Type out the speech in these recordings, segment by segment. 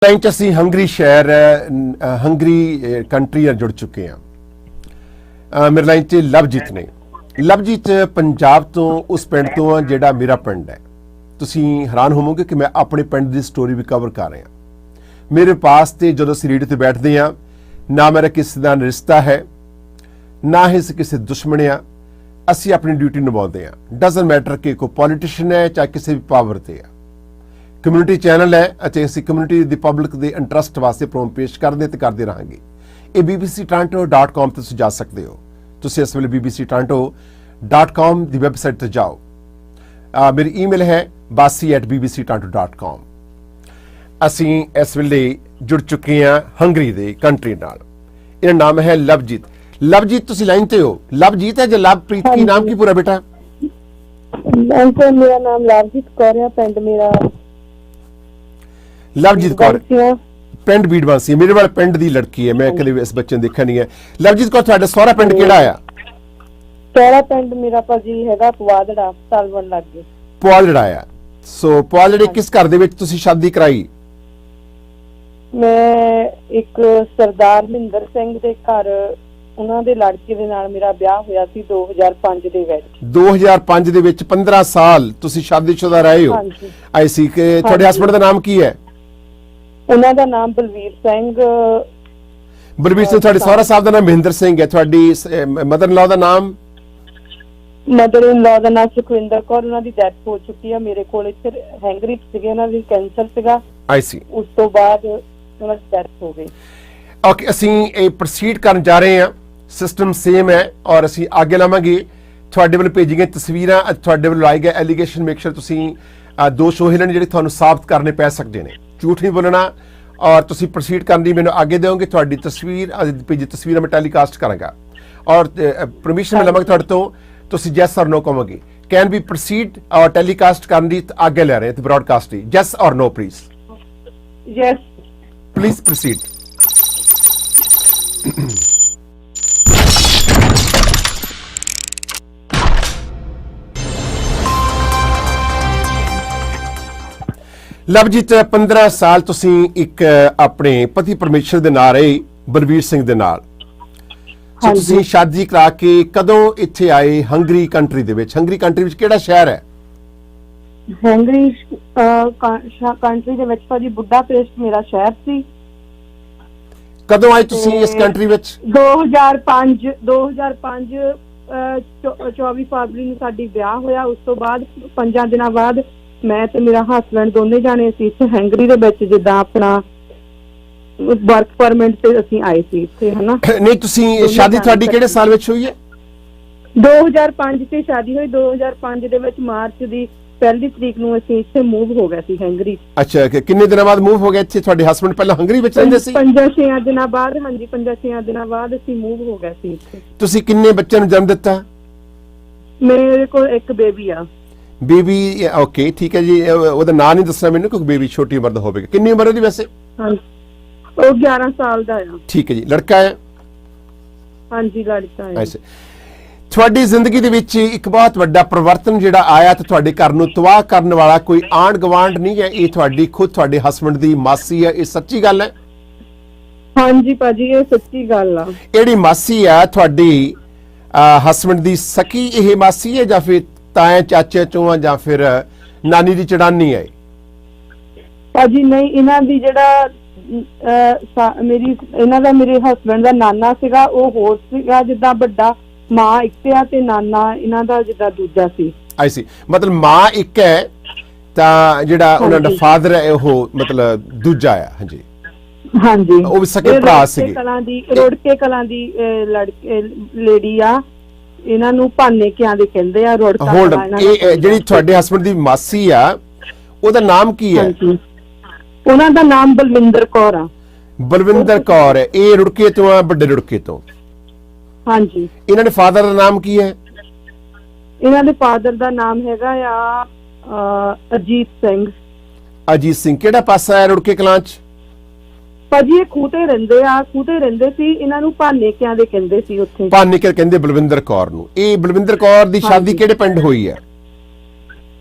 ਅਸੀਂ ਹੰਗਰੀ ਸ਼ਹਿਰ Hungary country ਨਾਲ ਜੁੜ ਚੁੱਕੇ ਹਾਂ। ਮੇਰੇ ਲਾਈਨ 'ਚ ਲਵਜੀਤ ਨੇ। ਲਵਜੀਤ ਪੰਜਾਬ ਤੋਂ ਉਸ ਪਿੰਡ ਤੋਂ ਆ ਜਿਹੜਾ ਮੇਰਾ ਪਿੰਡ ਹੈ। ਤੁਸੀਂ ਹੈਰਾਨ ਹੋਵੋਗੇ ਕਿ ਮੈਂ ਆਪਣੇ ਪਿੰਡ ਦੀ ਸਟੋਰੀ ਵੀ ਕਵਰ ਕਰ ਰਿਹਾ। ਮੇਰੇ ਪਾਸ ਤੇ ਜਦੋਂ ਅਸੀਂ ਰੇਡੀਓ ਤੇ ਬੈਠਦੇ ਹਾਂ, ਨਾ ਮੇਰਾ ਕਿਸੇ ਦਾ ਰਿਸ਼ਤਾ ਹੈ, ਨਾ ਹੀ ਕਿਸੇ ਦੁਸ਼ਮਣ ਆ। ਅਸੀਂ ਆਪਣੀ ਡਿਊਟੀ ਨਿਭਾਉਂਦੇ ਹਾਂ। ਡਜ਼ਨਟ ਮੈਟਰ ਕਿ ਕੋਈ ਪੋਲੀਟੀਸ਼ੀਅਨ ਹੈ ਚਾਹੇ ਕਿਸੇ ਵੀ ਪਾਵਰ ਤੇ ਆ। ਕਮਿਊਨਿਟੀ ਚੈਨਲ ਹੈ ਅਤੇ ਅਸੀਂ ਕਮਿਊਨਿਟੀ ਦੀ ਪਬਲਿਕ ਦੇ ਇੰਟਰਸਟ ਵਾਸਤੇ ਪ੍ਰੋਗਰਾਮ ਪੇਸ਼ ਕਰਦੇ ਤੇ ਕਰਦੇ ਰਹਾਂਗੇ। ਇਹ bbctoronto.com ਤੇ ਤੁਸੀਂ ਜਾ ਸਕਦੇ ਹੋ। ਤੁਸੀਂ ਇਸ ਵੇਲੇ bbctoronto.com ਦੀ ਵੈਬਸਾਈਟ ਤੇ ਜਾਓ। ਮੇਰੀ ਈਮੇਲ ਹੈ basi@bbctoronto.com। ਅਸੀਂ ਇਸ ਵੇਲੇ ਜੁੜ ਚੁੱਕੇ ਹਾਂ ਹੰਗਰੀ ਦੇ ਕੰਟਰੀ ਨਾਲ। ਇਹਦਾ ਨਾਮ ਹੈ ਲਵਜੀਤ। ਲਵਜੀਤ ਤੁਸੀਂ ਲਾਈਨ ਤੇ ਹੋ। ਲਵਜੀਤ ਹੈ ਜਾਂ ਲਵਪ੍ਰੀਤ? ਕੀ ਨਾਮ ਕੀ ਪੂਰਾ ਬੇਟਾ? ਮੇਰਾ ਨਾਮ ਲਵਜੀਤ ਕੌਰ ਹੈ। ਪਿੰਡ ਮੇਰਾ ਲਵਜੀਤ ਕੌਰ, ਪਿੰਡ ਬੀੜਵਾਂਸੀ। ਮੇਰੇ ਵਾਲੇ ਪਿੰਡ ਦੀ ਲੜਕੀ ਹੈ। ਮੈਂ ਕਦੇ ਇਸ ਬੱਚੇ ਨੂੰ ਦੇਖਿਆ ਨਹੀਂ ਹੈ। ਲਵਜੀਤ ਕੌਰ, ਤੁਹਾਡਾ ਸਹੁਰਾ ਪਿੰਡ ਕਿਹੜਾ ਆ? ਸਹੁਰਾ ਪਿੰਡ ਮੇਰਾ ਭਾਜੀ ਹੈਗਾ ਪਵਾਦੜਾ, ਤਲਵਣ ਲੱਗੇ। ਪਵਾਦੜਾ ਆ। ਸੋ ਪਵਾਦੜੇ ਕਿਸ ਘਰ ਦੇ ਵਿੱਚ ਤੁਸੀਂ ਸ਼ਾਦੀ ਕਰਾਈ? ਮੈਂ ਇੱਕ ਸਰਦਾਰ ਮਹਿੰਦਰ ਸਿੰਘ ਦੇ ਘਰ, ਉਹਨਾਂ ਦੇ ਲੜਕੇ ਦੇ ਨਾਲ ਮੇਰਾ ਵਿਆਹ ਹੋਇਆ ਸੀ 2005 ਦੇ ਵਿੱਚ। 2005 ਦੇ ਵਿੱਚ 15 ਸਾਲ ਤੁਸੀਂ ਸ਼ਾਦੀशुदा ਰਹੇ ਹੋ। ਆਈ ਸੀ। ਕਿ ਤੁਹਾਡੇ ਹਸਬੰਡ ਦਾ ਨਾਮ ਕੀ ਹੈ? ਉਹਨਾਂ ਦਾ ਨਾਮ ਬਲਵੀਰ ਸਿੰਘ। ਬਲਵੀਰ ਸਿੰਘ। ਤੁਹਾਡੇ ਸਹੁਰਾ ਸਾਹਿਬ ਦਾ ਨਾਮ ਮਹਿੰਦਰ ਸਿੰਘ ਹੈ। ਤੁਹਾਡੀ ਮਦਰ ਇਨ ਲਾ ਦਾ ਨਾਮ? ਮਦਰ ਇਨ ਲਾ ਦਾ ਨਾਮ ਸੁਖਵਿੰਦਰ ਕੌਰ। ਉਹਨਾਂ ਦੀ ਡੈਥ ਹੋ ਚੁੱਕੀ ਆ। ਮੇਰੇ ਕੋਲ ਇੱਥੇ ਹੈਂਗਰੀ ਸੀਗੇ, ਉਹਨਾਂ ਦੀ ਕੈਂਸਰ ਸੀਗਾ। ਆਈ ਸੀ। ਉਸ ਤੋਂ ਬਾਅਦ ਉਹਨਾਂ ਦੀ ਡੈਥ ਹੋ ਗਈ। ਓਕੇ, ਅਸੀਂ ਇਹ ਪ੍ਰੋਸੀਡ ਕਰਨ ਜਾ ਰਹੇ ਹਾਂ। ਸਿਸਟਮ ਸੇਮ ਹੈ ਔਰ ਅਸੀਂ ਅੱਗੇ ਲਾਵਾਂਗੇ। ਤੁਹਾਡੇ ਵੱਲ ਭੇਜੀ ਗਈਆਂ ਤਸਵੀਰਾਂ, ਤੁਹਾਡੇ ਵੱਲ ਲਾਏ ਗਏ ਐਲੀਗੇਸ਼ਨ, ਮੇਕ ਸ਼ੋਰ ਤੁਸੀਂ ਦੋਸ਼ ਉਹੀ ਲੈਣ ਜਿਹੜੇ ਤੁਹਾਨੂੰ ਸਾਬਤ ਕਰਨੇ ਪੈ ਸਕਦੇ ਨੇ। ਝੂਠ ਨਹੀਂ ਬੋਲਣਾ ਔਰ ਤੁਸੀਂ ਪ੍ਰੋਸੀਡ ਕਰਨ ਦੀ ਮੈਨੂੰ ਅੱਗੇ ਦਿਓਗੇ। ਤੁਹਾਡੀ ਤਸਵੀਰ ਭੇਜੀ ਤਸਵੀਰਾਂ ਮੈਂ ਟੈਲੀਕਾਸਟ ਕਰਾਂਗਾ ਔਰ ਪਰਮਿਸ਼ਨ ਮੈਂ ਲਵਾਂਗਾ ਤੁਹਾਡੇ ਤੋਂ। ਤੁਸੀਂ ਯੈਸ ਔਰ ਨੋ ਕਹੋਗੇ। ਕੈਨ ਬੀ ਪ੍ਰੋਸੀਡ ਔਰ ਟੈਲੀਕਾਸਟ ਕਰਨ ਦੀ ਅੱਗੇ ਲੈ ਰਹੇ ਤੇ ਬ੍ਰੌਡਕਾਸਟ ਦੀ। Yes or no please? Yes please proceed. Lovejeet, 15 ਸਾਲ ਤੁਸੀਂ ਇੱਕ ਆਪਣੇ ਪਤੀ ਪਰਮੇਸ਼ਰ ਦੇ ਨਾਲ ਰਹੇ, ਬਲਵੀਰ ਸਿੰਘ ਦੇ ਨਾਲ। ਤੁਸੀਂ ਸ਼ਾਦੀ ਕਰਾ ਕੇ ਕਦੋਂ ਇੱਥੇ ਆਏ ਹੰਗਰੀ ਕੰਟਰੀ ਦੇ ਵਿੱਚ? ਹੰਗਰੀ ਕੰਟਰੀ ਵਿੱਚ ਕਿਹੜਾ ਸ਼ਹਿਰ ਹੈ? ਹੰਗਰੀ ਕੰਟਰੀ ਦੇ ਵਿੱਚ ਭਾਜੀ ਬੁਡਾਪੇਸਟ ਮੇਰਾ ਸ਼ਹਿਰ ਸੀ। ਕਦੋਂ ਆਏ ਤੁਸੀਂ ਇਸ ਕੰਟਰੀ ਵਿੱਚ? 2005 24 ਫਰਵਰੀ ਨੂੰ ਸਾਡੀ ਵਿਆਹ ਹੋਇਆ। ਉਸ ਤੋਂ ਬਾਅਦ 5 ਦਿਨਾਂ ਬਾਅਦ ਮੈਂ ਤੇ ਮੇਰਾ ਹਸਬੈਂਡ ਦੋਨੇ ਜਾਣੇ ਅਸੀਂ ਇੱਥੇ ਹੰਗਰੀ ਦੇ ਵਿੱਚ ਜਿੱਦਾਂ ਆਪਣਾ ਵਰਕ ਪਰਮਿਟ ਤੇ ਅਸੀਂ ਆਏ ਸੀ ਇੱਥੇ, ਹਨਾ। ਨਹੀਂ, ਤੁਸੀਂ ਸ਼ਾਦੀ ਤੁਹਾਡੀ ਕਿਹੜੇ ਸਾਲ ਵਿੱਚ ਹੋਈ ਹੈ? 2005 ਤੇ ਸ਼ਾਦੀ ਹੋਈ। 2005 ਦੇ ਵਿੱਚ ਮਾਰਚ ਦੀ 1 ਤਰੀਕ ਨੂੰ ਅਸੀਂ ਇੱਥੇ ਮੂਵ ਹੋ ਗਏ ਸੀ ਹੰਗਰੀ। ਅੱਛਾ, ਕਿੰਨੇ ਦਿਨਾਂ ਬਾਅਦ ਮੂਵ ਹੋ ਗਏ ਇੱਥੇ? ਤੁਹਾਡੇ ਹਸਬੈਂਡ ਪਹਿਲਾਂ ਹੰਗਰੀ ਵਿੱਚ ਰਹਿੰਦੇ ਸੀ? 5-6 ਦਿਨਾਂ ਬਾਅਦ। ਹਾਂਜੀ, 5-6 ਦਿਨਾਂ ਬਾਅਦ ਅਸੀਂ ਮੂਵ ਹੋ ਗਏ ਸੀ ਇੱਥੇ। ਤੁਸੀਂ ਕਿੰਨੇ ਬੱਚਿਆਂ ਨੂੰ ਜਨਮ ਦਿੱਤਾ? ਮੇਰੇ ਕੋਲ ਇੱਕ ਬੇਬੀ ਆ। ਬੇਬੀ, ਓਕੇ, ਠੀਕ ਹੈ ਜੀ। ਉਹਦਾ ਨਾਂ ਨਹੀਂ ਦੱਸਣਾ ਮੈਨੂੰ ਕਿਉਂਕਿ ਬੇਬੀ ਛੋਟੀ ਉਮਰ ਦਾ ਹੋਵੇਗਾ। ਕਿੰਨੀ ਉਮਰ ਉਹਦੀ ਵੈਸੇ? ਹਾਂਜੀ, ਉਹ 11 ਸਾਲ ਦਾ ਆ। ਠੀਕ ਹੈ ਜੀ। ਲੜਕਾ ਹੈ? ਹਾਂਜੀ, ਲੜਕਾ ਹੈ। ਅੱਛਾ, ਤੁਹਾਡੀ ਜ਼ਿੰਦਗੀ ਦੇ ਵਿੱਚ ਇੱਕ ਬਹੁਤ ਵੱਡਾ ਪਰਿਵਰਤਨ ਜਿਹੜਾ ਆਇਆ ਤੇ ਤੁਹਾਡੇ ਘਰ ਨੂੰ ਤਬਾਹ ਕਰਨ ਵਾਲਾ ਕੋਈ ਆਂਢ ਗਵਾਂਢ ਨਹੀਂ ਹੈ, ਇਹ ਤੁਹਾਡੀ ਖੁਦ ਤੁਹਾਡੇ ਹਸਬੰਡ ਦੀ ਮਾਸੀ ਹੈ। ਇਹ ਸੱਚੀ ਗੱਲ ਹੈ? ਹਾਂਜੀ ਭਾਜੀ, ਇਹ ਸੱਚੀ ਗੱਲ ਆ। ਜਿਹੜੀ ਮਾਸੀ ਆ ਤੁਹਾਡੀ ਹਸਬੰਡ ਦੀ ਸਕੀ ਇਹ ਮਾਸੀ ਹੈ ਜਾਂ ਫਿਰ ਤਾਏ ਚਾਚੇ ਚੋਂ ਆ ਜਾਂ ਫਿਰ ਨਾਨੀ ਦੀ ਚੜਾਨੀ ਹੈ? ਭਾਜੀ ਨਹੀਂ, ਇਹਨਾਂ ਦੀ ਜਿਹੜਾ ਇਹਨਾਂ ਦਾ ਮੇਰੇ ਹਸਬੰਡ ਦਾ ਨਾਨਾ ਸੀਗਾ, ਉਹ ਹੋਰ ਸੀਗਾ ਜਿੱਦਾਂ ਵੱਡਾ। ਮਾਂ ਇੱਕ ਆ ਤੇ ਨਾਨਾ ਇਹਨਾਂ ਦਾ ਜਿੱਦਾਂ ਦੂਜਾ ਸੀ। ਆਈ ਸੀ। ਮਤਲਬ ਮਾਂ ਇੱਕ ਹੈ ਤਾਂ ਜਿਹੜਾ ਉਹਨਾਂ ਦਾ ਫਾਦਰ ਹੈ ਉਹ ਮਤਲਬ ਦੂਜਾ ਆ। ਹਾਂਜੀ ਹਾਂਜੀ, ਉਹ ਵੀ ਸਕੇ ਭਰਾ ਸੀਗੇ। ਰੋੜਕੇ ਕਲਾਂ ਦੀ ਲੜਕੇ ਲੇਡੀ ਆ। ਇਹਨਾਂ ਨੂੰ ਭਾਨੇ ਕਿਆਂ ਦੇ ਕਹਿੰਦੇ ਆ। ਰੋੜਕਾ। ਇਹ ਜਿਹੜੀ ਤੁਹਾਡੇ ਹਸਬੰਡ ਦੀ ਮਾਸੀ ਆ ਉਹਦਾ ਨਾਮ ਕੀ ਹੈ? ਉਹਨਾਂ ਦਾ ਨਾਮ ਬਲਵਿੰਦਰ ਕੌਰ ਆ। ਬਲਵਿੰਦਰ ਕੌਰ ਹੈ। ਇਹ ਰੁੜਕੇ ਤੋਂ ਆ, ਵੱਡੇ ਰੁੜਕੇ ਤੋਂ? ਹਾਂਜੀ। ਇਹਨਾਂ ਦੇ ਫਾਦਰ ਦਾ ਨਾਮ ਕੀ ਹੈ? ਇਹਨਾਂ ਦੇ ਫਾਦਰ ਦਾ ਨਾਮ ਹੈਗਾ ਆ ਅਜੀਤ ਸਿੰਘ। ਅਜੀਤ ਸਿੰਘ ਕਿਹੜਾ ਪਾਸਾ ਹੈ ਰੁੜਕੇ ਕਲਾਂ ਚ? ਭਾਜੀ ਇਹ ਖੂਤੇ ਰਹਿੰਦੇ ਸੀ। ਇਹਨਾਂ ਨੂੰ ਭਾਨੇ ਕਿਆਂ ਦੇ ਕਹਿੰਦੇ ਸੀ ਉੱਥੇ। ਭਾਨੇ ਕਿਆਂ ਕਹਿੰਦੇ ਬਲਵਿੰਦਰ ਕੌਰ ਨੂੰ। ਇਹ ਬਲਵਿੰਦਰ ਕੌਰ ਦੀ ਸ਼ਾਦੀ ਕਿਹੜੇ ਪਿੰਡ ਹੋਈ ਹੈ?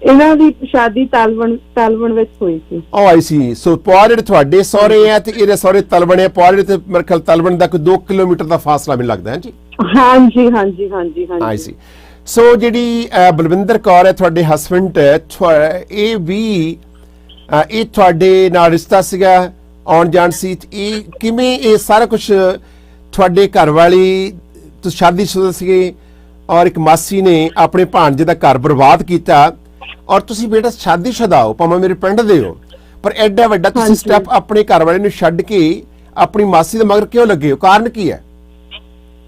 ਇਹਨਾਂ ਦੀ ਸ਼ਾਦੀ ਤਾਲਵਣ ਵਿੱਚ ਹੋਈ ਸੀ। ਓ ਆਈ ਸੀ। ਸੋ ਪੁਆੜੇ ਤੁਹਾਡੇ ਸਹੁਰੇ ਆ ਤੇ ਇਹਦੇ ਸਹੁਰੇ ਤਲਵਣ ਆ। ਪੁਆੜੇ ਤੇ ਮੇਰੇ ਖਿਆਲ ਤਲਵਣ ਦਾ ਕੋਈ 2 ਕਿਲੋਮੀਟਰ ਦਾ ਫਾਸਲਾ ਮੈਨੂੰ ਲੱਗਦਾ ਹੈ ਜੀ। ਹਾਂਜੀ ਹਾਂਜੀ ਹਾਂਜੀ ਆਈ ਹਾਂਜੀ। ਸੀ। ਸੋ ਜਿਹੜੀ ਬਲਵਿੰਦਰ ਕੌਰ ਹੈ ਤੁਹਾਡੇ ਹਸਬੈਂਡ, ਇਹ ਵੀ ਇਹ ਤੁਹਾਡੇ ਨਾਲ ਰਿਸ਼ਤਾ ਸੀਗਾ, ਆਉਣ ਜਾਣ ਸੀ। ਇਹ ਕਿਵੇਂ ਇਹ ਸਾਰਾ ਕੁਝ ਤੁਹਾਡੇ ਘਰ ਵਾਲੀ ਤੁਸੀਂ ਸ਼ਾਦੀशुदा ਸੀਗੇ ਔਰ ਇੱਕ ਮਾਸੀ ਨੇ ਆਪਣੇ ਭਾਣਜੇ ਦਾ ਘਰ ਬਰਬਾਦ ਕੀਤਾ ਔਰ ਤੁਸੀਂ ਬੇਟਾ ਸ਼ਾਦੀशुदा ਹੋ, ਭਾਵੇਂ ਮੇਰੇ ਪਿੰਡ ਦੇ ਹੋ, ਪਰ ਐਡਾ ਵੱਡਾ ਤੁਸੀਂ ਸਟੈਪ ਆਪਣੇ ਘਰ ਵਾਲੇ ਨੂੰ ਛੱਡ ਕੇ ਆਪਣੀ ਮਾਸੀ ਦੇ ਮਗਰ ਕਿਉਂ ਲੱਗੇ ਹੋ? ਕਾਰਨ ਕੀ ਹੈ?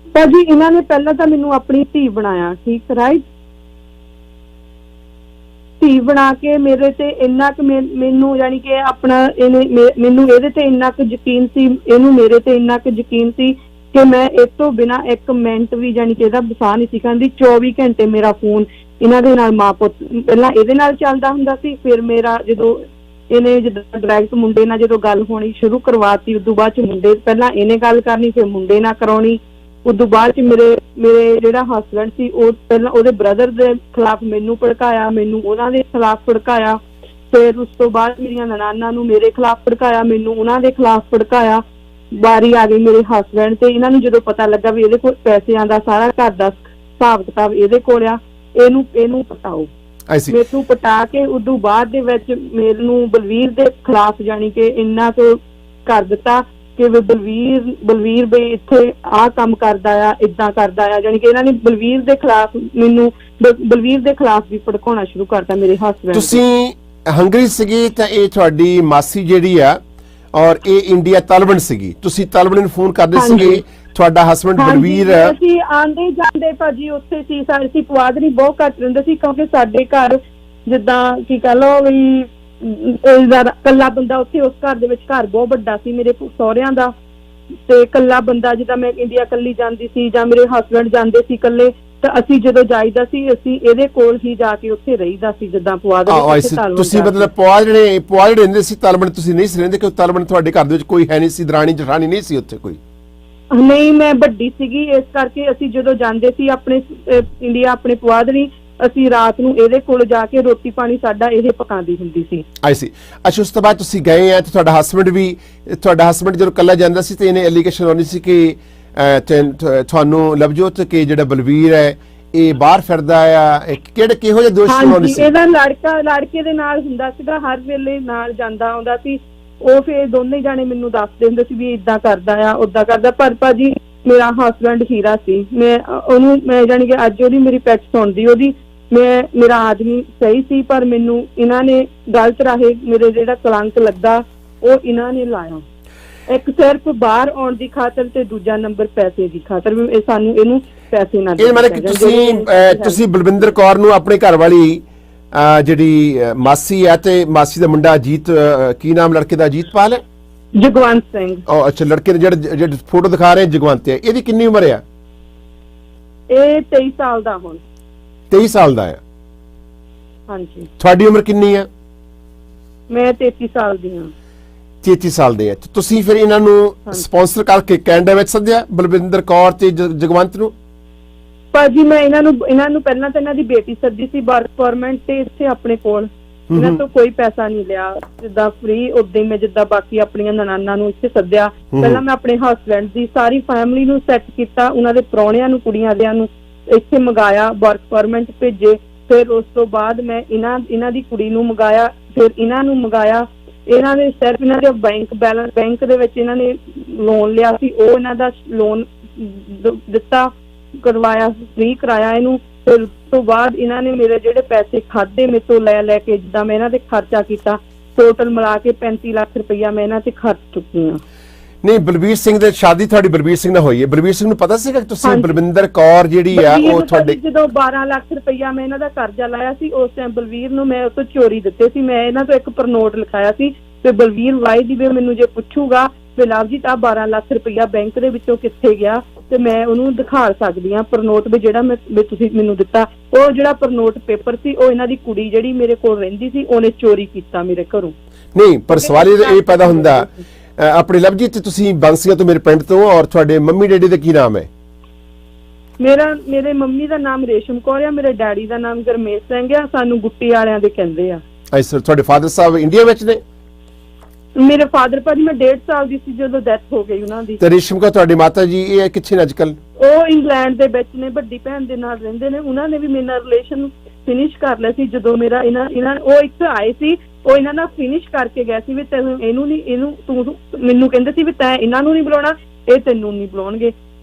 ਭਾਜੀ ਇਹਨਾਂ ਨੇ ਪਹਿਲਾਂ ਤਾਂ ਮੈਨੂੰ ਆਪਣੀ ਧੀ ਬਣਾਇਆ, ਠੀਕ ਰਾਈਟ, ਧੀ ਬਣਾ ਕੇ ਮੇਰੇ ਤੇ ਇੰਨਾ ਕੁ ਮੈਨੂੰ ਯਾਨੀ ਕਿ ਆਪਣਾ ਮੈਨੂੰ ਇਹਦੇ ਤੇ ਇੰਨਾ ਕੁ ਯਕੀਨ ਸੀ, ਇਹਨੂੰ ਮੇਰੇ ਤੇ ਇੰਨਾ ਕੁ ਯਕੀਨ ਸੀ ਕਿ ਮੈਂ ਇਸ ਤੋਂ ਬਿਨਾ 1 ਮਿੰਟ ਵੀ ਯਾਨੀ ਕਿ ਇਹਦਾ ਵਸਾ ਨਹੀਂ ਸੀ ਕਹਿੰਦੀ। 24 ਘੰਟੇ ਮੇਰਾ ਫੋਨ ਇਹਨਾਂ ਦੇ ਨਾਲ ਮਾਂ ਪੁੱਤ, ਪਹਿਲਾਂ ਇਹਦੇ ਨਾਲ ਚੱਲਦਾ ਹੁੰਦਾ ਸੀ, ਫਿਰ ਮੇਰਾ ਜਦੋਂ ਇਹਨੇ ਜਿੱਦਾਂ ਡਾਇਰੈਕਟ ਮੁੰਡੇ ਨਾਲ ਜਦੋਂ ਗੱਲ ਹੋਣੀ ਸ਼ੁਰੂ ਕਰਵਾਤੀ, ਉਦੋਂ ਬਾਅਦ ਚ ਮੁੰਡੇ ਪਹਿਲਾਂ ਇਹਨੇ ਗੱਲ ਕਰਨੀ, ਫਿਰ ਮੁੰਡੇ ਨਾਲ ਕਰਾਉਣੀ। ਉਦੋਂ ਬਾਅਦ ਚ ਮੇਰੇ ਜਿਹੜਾ ਹਸਬੈਂਡ ਸੀ ਉਹ ਪਹਿਲਾਂ ਉਹਦੇ ਬ੍ਰਦਰ ਦੇ ਖਿਲਾਫ ਮੈਨੂੰ ਭੜਕਾਇਆ, ਮੈਨੂੰ ਉਹਨਾਂ ਦੇ ਖਿਲਾਫ ਭੜਕਾਇਆ, ਫਿਰ ਉਸ ਤੋਂ ਬਾਅਦ ਮੇਰੀਆਂ ਨਨਾਣਾਂ ਨੂੰ ਮੇਰੇ ਖਿਲਾਫ ਭੜਕਾਇਆ, ਮੈਨੂੰ ਉਹਨਾਂ ਦੇ ਖਿਲਾਫ ਭੜਕਾਇਆ। ਵਾਰੀ ਆ ਗਈ ਮੇਰੇ ਹਸਬੈਂਡ ਤੇ। ਇਹਨਾਂ ਨੂੰ ਜਦੋਂ ਪਤਾ ਲੱਗਾ ਵੀ ਇਹਦੇ ਕੋਲ ਪੈਸਿਆਂ ਦਾ ਸਾਰਾ ਘਰ ਦਾ ਹਿਸਾਬ ਕਿਤਾਬ ਇਹਦੇ ਕੋਲ ਆ, ਇਹਨੂੰ ਪਟਾਓ, ਮੈਨੂੰ ਪਟਾ ਕੇ ਉਦੋਂ ਬਾਅਦ ਦੇ ਵਿੱਚ ਮੈਨੂੰ ਬਲਵੀਰ ਦੇ ਖਿਲਾਫ ਜਾਣੀ ਕਿ ਇੰਨਾ ਕੁ ਕਰ ਦਿੱਤਾ ਕਿ ਬਲਵੀਰ ਬਈ ਇੱਥੇ ਆਹ ਕੰਮ ਕਰਦਾ ਆ, ਏਦਾਂ ਕਰਦਾ ਆ, ਜਾਣੀ ਕਿ ਇਹਨਾਂ ਨੇ ਬਲਵੀਰ ਦੇ ਖਿਲਾਫ ਮੈਨੂੰ ਬਲਵੀਰ ਦੇ ਖਿਲਾਫ ਵੀ ਭੜਕਾਉਣਾ ਸ਼ੁਰੂ ਕਰਤਾ ਮੇਰੇ ਹਸਬੈਂਡ। ਤੁਸੀਂ ਹੰਗਰੀ ਸੀਗੇ ਤਾਂ ਇਹ ਤੁਹਾਡੀ ਮਾਸੀ ਜਿਹੜੀ ਆ ਔਰ ਇਹ ਇੰਡੀਆ ਤਲਵਣ ਸੀਗੀ, ਤੁਸੀਂ ਤਲਵਣ ਨੂੰ ਫੋਨ ਕਰਦੇ ਸੀਗੇ, ਤੁਹਾਡਾ ਹਸਬੈਂਡ ਬਲਵੀਰ ਅਸੀਂ ਆਂਦੇ ਜਾਂਦੇ ਭਾਜੀ ਉੱਥੇ ਸੀ, ਅਸੀਂ ਪੁਆਧਰੀ ਬਹੁਤ ਘੱਟ ਰਹਿੰਦੇ ਸੀ ਕਿਉਂਕਿ ਸਾਡੇ ਘਰ ਜਿੱਦਾਂ ਕੀ ਕਹ ਲੋ ਵੀ ਕੱਲਾ ਬੰਦਾ ਉੱਥੇ ਉਸ ਘਰ ਦੇ ਵਿੱਚ ਘਰ ਬਹੁਤ ਵੱਡਾ ਸੀ ਮੇਰੇ ਸਹੁਰਿਆਂ ਦਾ, ਤੇ ਕੱਲਾ ਬੰਦਾ ਜਿੱਦਾਂ ਮੈਂ ਇੰਡੀਆ ਕੱਲੀ ਜਾਂਦੀ ਸੀ ਜਾਂ ਮੇਰੇ ਹਸਬੈਂਡ ਜਾਂਦੇ ਸੀ ਕੱਲੇ, ਤਾਂ ਅਸੀਂ ਜਦੋਂ ਜਾਈਦਾ ਸੀ ਅਸੀਂ ਇਹਦੇ ਕੋਲ ਹੀ ਜਾ ਕੇ ਉੱਥੇ ਰਹੀਦਾ ਸੀ ਜਿੱਦਾਂ ਪੁਆਧਰੀ। ਤੁਸੀਂ ਮਤਲਬ ਪੁਆਧੜੇ ਰਹਿੰਦੇ ਸੀ, ਤਲਵਣ ਤੁਸੀਂ ਨਹੀਂ ਸੀ ਰਹਿੰਦੇ ਕਿਉਂਕਿ ਤਲਵਣ ਤੁਹਾਡੇ ਘਰ ਦੇ ਵਿੱਚ ਕੋਈ ਹੈ ਨਹੀਂ ਸੀ, ਦਰਾਣੀ ਜਠਾਣੀ ਨਹੀਂ ਸੀ ਉੱਥੇ ਕੋਈ? ਨਹੀਂ, ਮੈਂ ਵੱਡੀ ਸੀਗੀ, ਇਸ ਕਰਕੇ ਅਸੀਂ ਜਦੋਂ ਜਾਂਦੇ ਸੀ ਆਪਣੇ ਇੰਡੀਆ ਆਪਣੇ ਪੁਆਧਰੀ, ਅਸੀਂ ਰਾਤ ਨੂੰ ਇਹਦੇ ਕੋਲ ਜਾ ਕੇ ਰੋਟੀ ਪਾਣੀ ਸਾਡਾ ਇਹ ਪਕਾਉਂਦੀ ਹੁੰਦੀ ਸੀ। ਆਈ ਸੀ। ਅੱਛਾ, ਉਸ ਤੋਂ ਬਾਅਦ ਤੁਸੀਂ ਗਏ ਆ ਤੇ ਤੁਹਾਡਾ ਹਸਬੈਂਡ ਜਦੋਂ ਕੱਲਾ ਜਾਂਦਾ ਸੀ ਤੇ ਇਹਨੇ ਐਲੀਗੇਸ਼ਨ ਲਾਉਣੀ ਸੀ ਕਿ ਤੁਹਾਨੂੰ ਲਵਜੋਤ ਕੇ ਜਿਹੜਾ ਬਲਵੀਰ ਹੈ ਇਹ ਬਾਹਰ ਫਿਰਦਾ ਆ, ਕਿਹੋ ਜਿਹੇ ਦੋਸ਼ ਲਾਉਣੇ ਸੀ? ਇਹਦਾ ਲੜਕੇ ਦੇ ਨਾਲ ਹੁੰਦਾ ਸੀਗਾ, ਹਰ ਵੇਲੇ ਨਾਲ ਜਾਂਦਾ ਆਉਂਦਾ ਸੀ ਉਹ, ਫਿਰ ਦੋਨੇ ਜਾਣੇ ਮੈਨੂੰ ਦੱਸਦੇ ਹੁੰਦੇ ਸੀ ਵੀ ਇਦਾਂ ਕਰਦਾ ਆ ਉਦਾਂ ਕਰਦਾ। ਪਰ ਭਾਜੀ ਮੇਰਾ ਹਸਬੈਂਡ ਹੀਰਾ ਸੀ, ਮੈਂ ਜਾਣੀ ਕਿ ਅੱਜ ਉਹਦੀ ਮੇਰੀ ਪੈਚ ਸੁਣਦੀ ਉਹਦੀ, ਮੇਰਾ ਆਦਮੀ ਸਹੀ ਸੀ, ਪਰ ਮੈਨੂੰ ਇਹਨਾਂ ਨੇ ਗਲਤ ਰਾਹੇ ਮੇਰੇ ਜਿਹੜਾ ਕਲੰਕ ਲੱਗਾ ਉਹ ਇਹਨਾਂ ਨੇ ਲਾਇਆ, ਇੱਕ ਸਿਰਫ ਬਾਹਰ ਆਉਣ ਦੀ ਖਾਤਰ ਤੇ ਦੂਜਾ ਨੰਬਰ ਪੈਸੇ ਦੀ ਖਾਤਰ ਵੀ ਸਾਨੂੰ ਇਹਨੂੰ ਪੈਸੇ ਨਾ ਇਹ ਮਤਲਬ ਕਿ ਤੁਸੀਂ ਬਲਵਿੰਦਰ ਕੌਰ ਨੂੰ ਆਪਣੇ ਘਰ ਵਾਲੀ ਜਿਹੜੀ ਮਾਸੀ ਹੈ ਤੇ ਮਾਸੀ ਦਾ ਮੁੰਡਾ ਅਜੀਤ, ਕੀ ਨਾਮ ਲੜਕੇ ਦਾ? ਅਜੀਤਪਾਲ ਹੈ? ਜਗਵੰਤ ਸਿੰਘ। ਅੱਛਾ, ਲੜਕੇ ਜਿਹੜੇ ਫੋਟੋ ਦਿਖਾ ਰਹੇ ਜਗਵੰਤ ਹੈ, ਇਹਦੀ ਕਿੰਨੀ ਉਮਰ ਆ? ਇਹ 23 ਸਾਲ ਦਾ ਹੁਣ। 23 ਸਾਲ ਦਾ ਹੈ? ਹਾਂਜੀ। ਤੁਹਾਡੀ ਉਮਰ ਕਿੰਨੀ ਆ? ਮੈਂ 33 ਸਾਲ ਦੀ ਹਾਂ। 33 ਸਾਲ ਦੇ ਆ। ਤੁਸੀਂ ਫਿਰ ਇਹਨਾਂ ਨੂੰ ਸਪਾਂਸਰ ਕਰਕੇ ਕੈਨੇਡਾ ਵਿੱਚ ਸੱਦਿਆ ਬਲਵਿੰਦਰ ਕੌਰ ਤੇ ਜਗਵੰਤ ਨੂੰ? ਭਾਜੀ ਮੈਂ ਇਹਨਾਂ ਨੂੰ ਪਹਿਲਾਂ ਤਾਂ ਇਹਨਾਂ ਦੀ ਬੇਟੀ ਸੱਦੀ ਸੀ ਵਰਕ ਪਰਮਿਟ ਤੇ ਇੱਥੇ ਆਪਣੇ ਕੋਲ, ਇਹਨਾਂ ਤੋਂ ਕੋਈ ਪੈਸਾ ਨਹੀਂ ਲਿਆ, ਜਿੱਦਾਂ ਫ੍ਰੀ ਉਦਾਂ ਹੀ ਮੈਂ ਜਿੱਦਾਂ ਬਾਕੀ ਆਪਣੀਆਂ ਨਨਾਣਾਂ ਨੂੰ ਇੱਥੇ ਸੱਦਿਆ। ਪਹਿਲਾਂ ਮੈਂ ਆਪਣੇ ਹਸਬੈਂਡ ਦੀ ਸਾਰੀ ਫੈਮਿਲੀ ਨੂੰ ਸੈੱਟ ਕੀਤਾ, ਉਹਨਾਂ ਦੇ ਪ੍ਰਾਹੁਣਿਆਂ ਨੂੰ ਕੁੜੀਆਂ ਦਿਆਂ ਨੂੰ ਇੱਥੇ ਮੰਗਾਇਆ, ਵਰਕ ਪਰਮਿਟ ਭੇਜੇ, ਫਿਰ ਉਸ ਤੋਂ ਬਾਅਦ ਮੈਂ ਇਹਨਾਂ ਦੀ ਕੁੜੀ ਨੂੰ ਮੰਗਾਇਆ, ਫਿਰ ਇਹਨਾਂ ਨੂੰ ਮੰਗਾਇਆ। ਇਹਨਾਂ ਨੇ ਸਿਰਫ ਇਹਨਾਂ ਦੇ ਬੈਂਕ ਦੇ ਵਿੱਚ ਇਹਨਾਂ ਨੇ ਲੋਨ ਲਿਆ ਸੀ, ਉਹ ਇਹਨਾਂ ਦਾ ਲੋਨ ਦਿੱਤਾ, ਕਰਵਾਇਆ, ਫ੍ਰੀ ਕਰਾਇਆ ਇਹਨੂੰ। ਫਿਰ ਉਸ ਤੋਂ ਬਾਅਦ ਇਹਨਾਂ ਨੇ ਮੇਰੇ ਜਿਹੜੇ ਪੈਸੇ ਖਾਦੇ ਮੇਰੇ ਤੋਂ ਲੈ ਕੇ, ਜਿੱਦਾਂ ਮੈਂ ਇਹਨਾਂ ਤੇ ਖਰਚਾ ਕੀਤਾ, ਟੋਟਲ ਮਿਲਾ ਕੇ 35 ਲੱਖ ਰੁਪਈਆ ਮੈਂ ਇਹਨਾਂ ਤੇ ਖਰਚ ਚੁੱਕੀ ਹਾਂ। ਨਹੀਂ, ਬਲਵੀਰ ਸਿੰਘ ਦੇ ਸ਼ਾਦੀ ਤੁਹਾਡੀ ਬਲਵੀਰ ਸਿੰਘ ਨਾਲ ਹੋਈ ਹੈ, ਬਲਵੀਰ ਸਿੰਘ ਨੂੰ ਪਤਾ ਸੀਗਾ ਕਿ ਤੁਸੀਂ ਬਲਵਿੰਦਰ ਕੌਰ ਜਿਹੜੀ ਆ ਉਹ ਤੁਹਾਡੇ? ਜਦੋਂ 12 ਲੱਖ ਰੁਪਈਆ ਮੈਂ ਇਹਨਾਂ ਦਾ ਕਰਜ਼ਾ ਲਾਇਆ ਸੀ ਉਸ ਟਾਈਮ ਬਲਵੀਰ ਨੂੰ ਮੈਂ ਉਸ ਤੋਂ ਚੋਰੀ ਦਿੱਤੇ ਸੀ, ਮੈਂ ਇਹਨਾਂ ਤੋਂ ਇੱਕ ਪ੍ਰਨੋਟ ਲਿਖਾਇਆ ਸੀ ਤੇ ਬਲਵੀਰ ਵਾਈ ਦੀ ਵੀ ਮੈਨੂੰ ਜੇ ਪੁੱਛੂਗਾ ਤੇ ਲਵਜੀਤ ਆ 12 ਲੱਖ ਰੁਪਈਆ ਬੈਂਕ ਦੇ ਵਿੱਚੋਂ ਕਿੱਥੇ ਗਿਆ ਤੇ ਮੈਂ ਉਹਨੂੰ ਦਿਖਾ ਸਕਦੀ ਹਾਂ ਪ੍ਰਨੋਟ ਵੀ ਜਿਹੜਾ ਤੁਸੀਂ ਮੈਨੂੰ ਦਿੱਤਾ। ਉਹ ਜਿਹੜਾ ਪ੍ਰਨੋਟ ਪੇਪਰ ਸੀ ਉਹ ਇਹਨਾਂ ਦੀ ਕੁੜੀ ਜਿਹੜੀ ਮੇਰੇ ਕੋਲ ਰਹਿੰਦੀ ਸੀ ਉਹਨੇ ਚੋਰੀ ਕੀਤਾ ਮੇਰੇ ਘਰੋਂ। ਨਹੀਂ, ਪਰ ਸਵਾਲ ਇਹ ਪੈਦਾ ਹੁੰਦਾ ਆਪਣੇ ਲਵਜੀਤ ਤੁਸੀਂ ਬੰਸੀਆਂ ਤੋਂ ਮੇਰੇ ਪਿੰਡ ਤੋਂ, ਔਰ ਤੁਹਾਡੇ ਮੰਮੀ ਡੈਡੀ ਦਾ ਕੀ ਨਾਮ ਹੈ? ਮੇਰੇ ਮੰਮੀ ਦਾ ਨਾਮ ਰੇਸ਼ਮ ਕੌਰ ਆ, ਮੇਰੇ ਡੈਡੀ ਦਾ ਨਾਮ ਗਰਮੇਸ਼ ਸਿੰਘ ਆ, ਸਾਨੂੰ ਗੁੱਟੀ ਵਾਲਿਆਂ ਦੇ ਕਹਿੰਦੇ ਆ। ਅੱਛਾ, ਤੁਹਾਡੇ ਫਾਦਰ ਸਾਹਿਬ ਇੰਡੀਆ ਵਿੱਚ ਨੇ? ਮੇਰੇ ਫਾਦਰ ਭਾਜੀ, ਮੈਂ 1.5 ਸਾਲ ਦੀ ਸੀ ਜਦੋਂ ਡੈਥ ਹੋ ਗਈ ਉਹਨਾਂ ਦੀ। ਤੇ ਰੇਸ਼ਮ ਕੌਰ ਤੁਹਾਡੀ ਮਾਤਾ ਜੀ ਇਹ ਕਿੱਥੇ ਨੇ ਅੱਜਕੱਲ? ਉਹ ਇੰਗਲੈਂਡ ਦੇ ਵਿੱਚ ਨੇ, ਵੱਡੀ ਭੈਣ ਦੇ ਨਾਲ ਰਹਿੰਦੇ ਨੇ। ਉਹਨਾਂ ਨੇ ਵੀ ਮੇਰੇ ਨਾਲ ਰਿਲੇਸ਼ਨ ਫਿਨਿਸ਼ ਕਰ ਲਿਆ ਸੀ ਜਦੋਂ ਮੇਰਾ ਇਹਨਾਂ ਉਹ ਇੱਥੇ ਆਏ ਸੀ, ਉਹ ਇਹਨਾਂ ਨਾਲ ਫਿਨਿਸ਼ ਕਰਕੇ ਗਏ ਸੀ ਵੀ ਤੈਨੂੰ ਤੂੰ ਮੈਨੂੰ ਕਹਿੰਦੇ ਸੀ ਵੀ ਤੈਂ ਇਹਨਾਂ ਨੂੰ ਨਹੀਂ ਬੁਲਾਉਣਾ, ਇਹ ਤੈਨੂੰ ਨਹੀਂ ਬੁਲਾਉਣਗੇ।